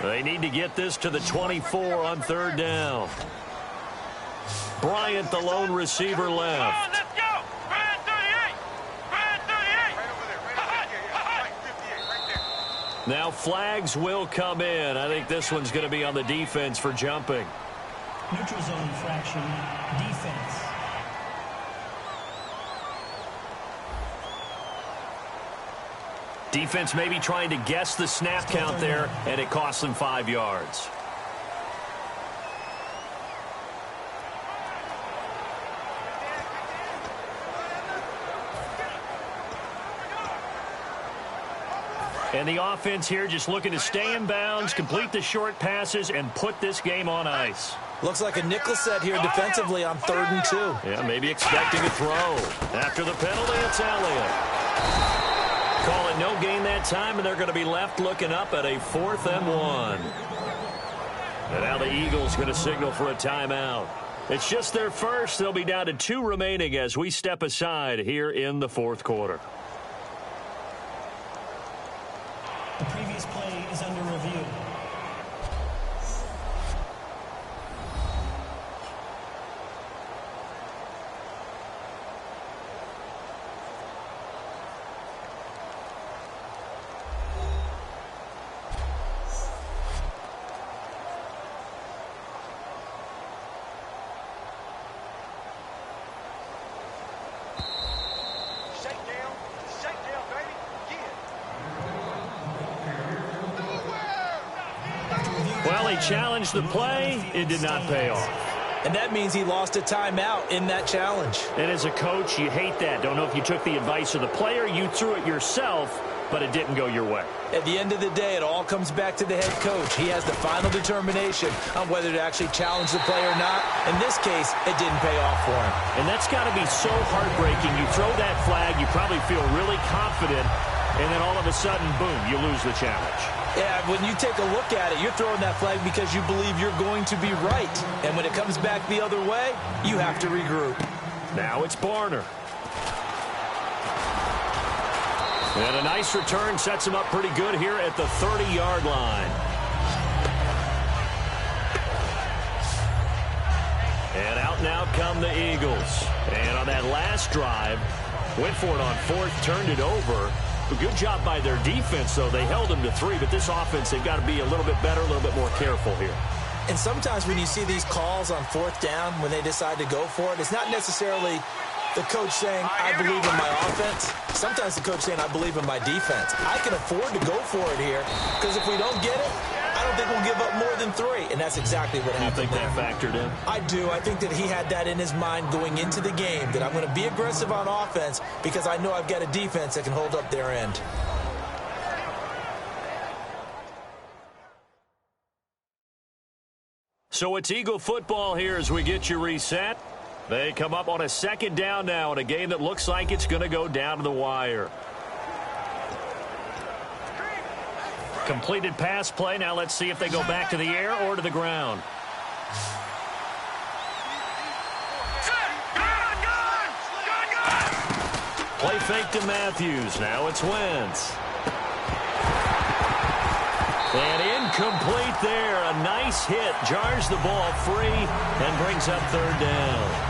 They need to get this to the 24 on third down. Bryant, the lone receiver, left. Let's go! Bryant 38! Bryant 38! Now flags will come in. I think this one's going to be on the defense for jumping. Neutral zone infraction, defense. Defense maybe trying to guess the snap count there, and it costs them 5 yards. And the offense here just looking to stay in bounds, complete the short passes, and put this game on ice. Looks like a nickel set here defensively on 3rd and 2. Yeah, maybe expecting a throw. After the penalty, it's Elliott. Call it no gain that time, and they're going to be left looking up at a 4th and 1. And now the Eagles going to signal for a timeout. It's just their first. They'll be down to 2 remaining as we step aside here in the 4th quarter. The previous play is under review. Well, he challenged the play. It did not pay off. And that means he lost a timeout in that challenge. And as a coach, you hate that. Don't know if you took the advice of the player, you threw it yourself, but it didn't go your way. At the end of the day, it all comes back to the head coach. He has the final determination on whether to actually challenge the play or not. In this case, it didn't pay off for him. And that's got to be so heartbreaking. You throw that flag, you probably feel really confident, and then all of a sudden, boom, you lose the challenge. Yeah, when you take a look at it, you're throwing that flag because you believe you're going to be right. And when it comes back the other way, you have to regroup. Now it's Barner. And a nice return sets him up pretty good here at the 30-yard line. And out now come the Eagles. And on that last drive, went for it on 4th, turned it over. A good job by their defense, though. They held them to 3, but this offense, they've got to be a little bit better, a little bit more careful here. And sometimes when you see these calls on 4th down, when they decide to go for it, it's not necessarily the coach saying, I believe in my offense. Sometimes the coach saying, I believe in my defense. I can afford to go for it here, because if we don't get it, I don't think we'll give up more than 3. And that's exactly what happened. You think that factored in? I do. I think that he had that in his mind going into the game, that I'm going to be aggressive on offense because I know I've got a defense that can hold up their end. So it's Eagle football here as we get you reset. They come up on a 2nd down now in a game that looks like it's going to go down to the wire. Completed pass play. Now let's see if they go back to the air or to the ground. Play fake to Matthews. Now it's Wentz. And incomplete there. A nice hit. Jars the ball free and brings up 3rd down.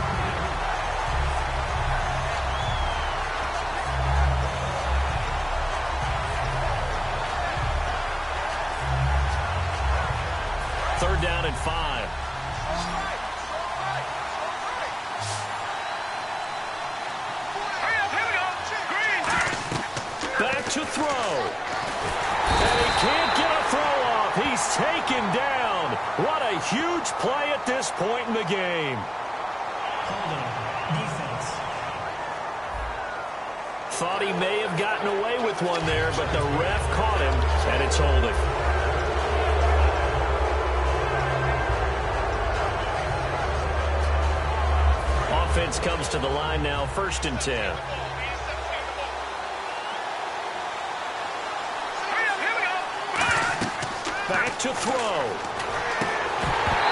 third down and 5. Back to throw. And he can't get a throw off. He's taken down. What a huge play at this point in the game. Defense. Thought he may have gotten away with one there, but the ref caught him, and it's holding. Offense comes to the line now, 1st and 10. Back to throw.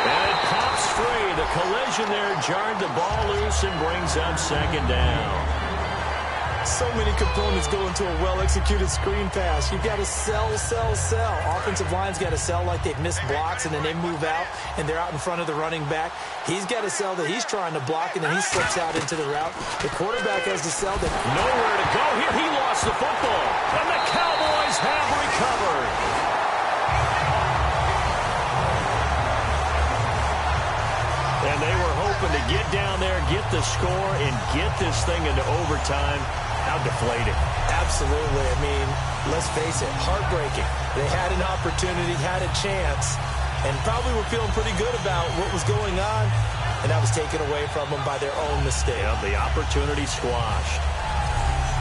And it pops free. The collision there jarred the ball loose and brings up 2nd down. So many components go into a well-executed screen pass. You've got to sell. Offensive line's got to sell like they've missed blocks, and then they move out, and they're out in front of the running back. He's got to sell that he's trying to block, and then he slips out into the route. The quarterback has to sell that. Nowhere to go here. He lost the football, and the Cowboys have recovered. And they were hoping to get down there, get the score, and get this thing into overtime. How deflating. Absolutely. I mean, let's face it, heartbreaking. They had an opportunity, had a chance, and probably were feeling pretty good about what was going on, and that was taken away from them by their own mistake. Yeah, the opportunity squashed.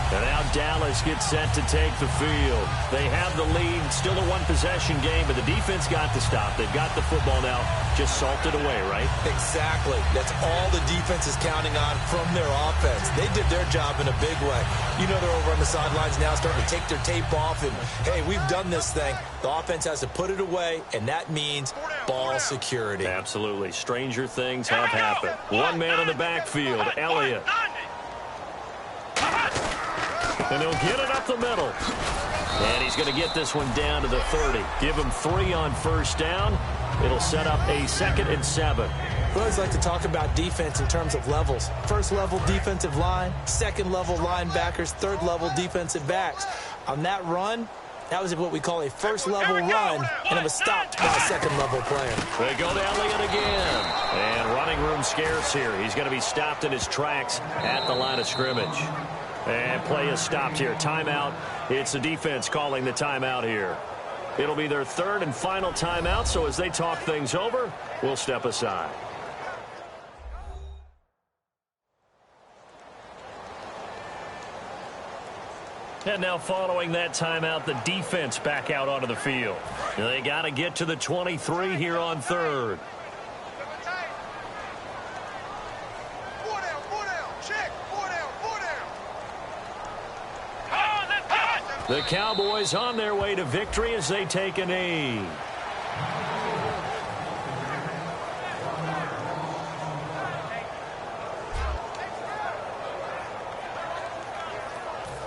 And now Dallas gets set to take the field. They have the lead, still a one-possession game, but the defense got the stop. They've got the football now, just salted away, right? Exactly. That's all the defense is counting on from their offense. They did their job in a big way. You know they're over on the sidelines now starting to take their tape off, and, hey, we've done this thing. The offense has to put it away, and that means ball security. Absolutely. Stranger things have happened. One man in the backfield, Elliott. And he'll get it up the middle. And he's going to get this one down to the 30. Give him 3 on 1st down. It'll set up a 2nd and 7. We always like to talk about defense in terms of levels. 1st level defensive line, 2nd level linebackers, 3rd level defensive backs. On that run, that was what we call a 1st level run, and it was stopped by a 2nd level player. They go to Elliott again. And running room scarce here. He's going to be stopped in his tracks at the line of scrimmage. And play is stopped here. Timeout. It's the defense calling the timeout here. It'll be their 3rd and final timeout, so as they talk things over, we'll step aside. And now following that timeout, the defense back out onto the field. They got to get to the 23 here on 3rd. The Cowboys on their way to victory as they take a knee.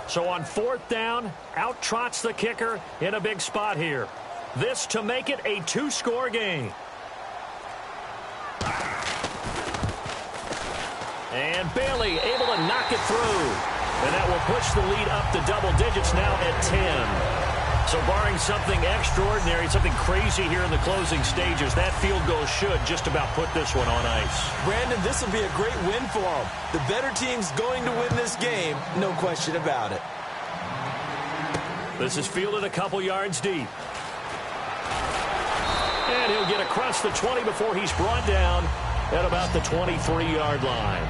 So on 4th down, out trots the kicker in a big spot here. This to make it a 2-score game. And Bailey able to knock it through. And that will push the lead up to double digits now at 10. So barring something extraordinary, something crazy here in the closing stages, that field goal should just about put this one on ice. Brandon, this will be a great win for them. The better team's going to win this game, no question about it. This is fielded a couple yards deep. And he'll get across the 20 before he's brought down at about the 23-yard line.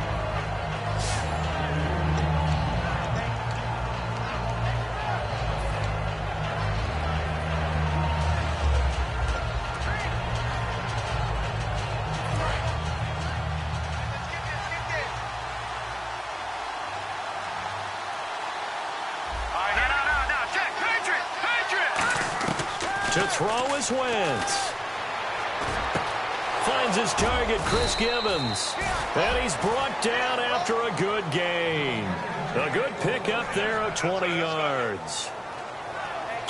To throw is Wentz. Finds his target, Chris Gibbons. And he's brought down after a good gain. A good pickup there of 20 yards.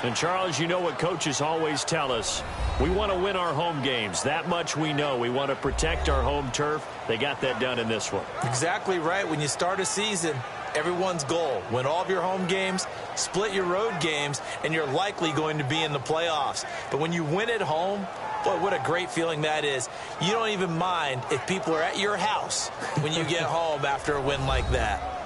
And, Charles, you know what coaches always tell us. We want to win our home games. That much we know. We want to protect our home turf. They got that done in this one. Exactly right. When you start a season, everyone's goal, win all of your home games, split your road games, and you're likely going to be in the playoffs. But when you win at home, Boy, what a great feeling that is. You don't even mind if people are at your house when you get home after a win like that.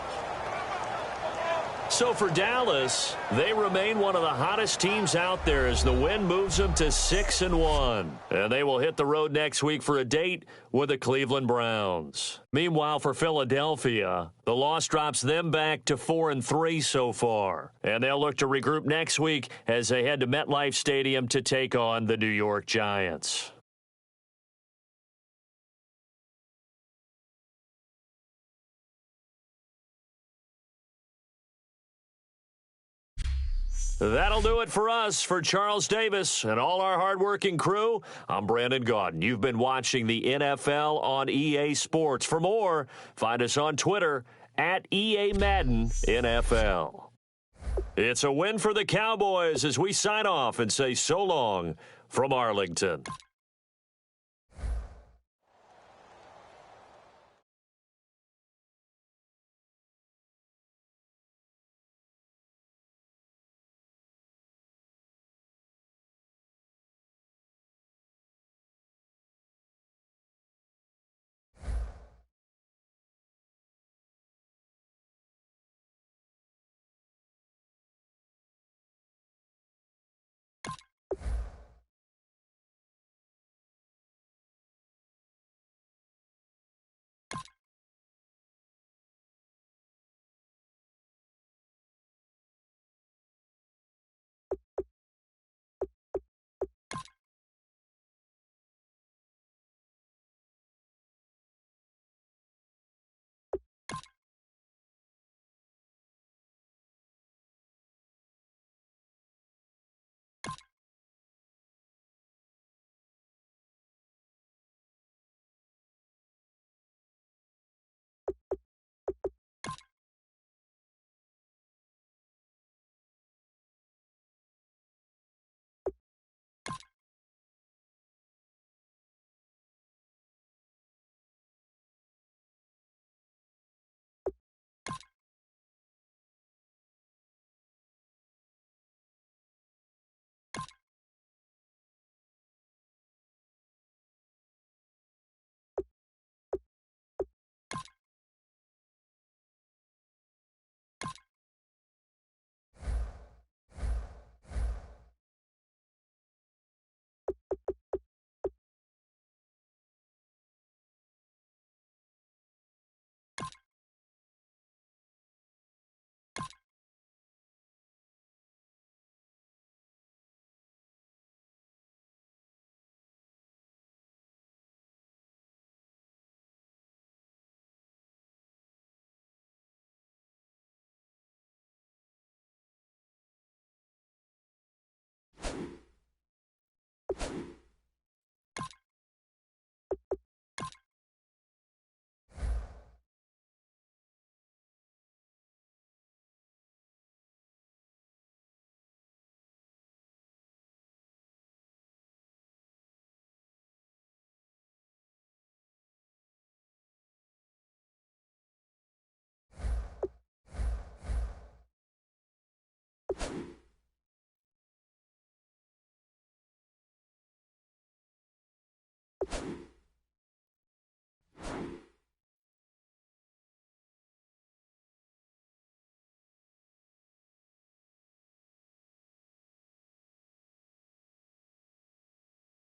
So for Dallas, they remain one of the hottest teams out there as the win moves them to 6-1. And they will hit the road next week for a date with the Cleveland Browns. Meanwhile, for Philadelphia, the loss drops them back to 4-3 so far. And they'll look to regroup next week as they head to MetLife Stadium to take on the New York Giants. That'll do it for us. For Charles Davis and all our hardworking crew, I'm Brandon Gaudin. You've been watching the NFL on EA Sports. For more, find us on Twitter at EA Madden NFL. It's a win for the Cowboys as we sign off and say so long from Arlington.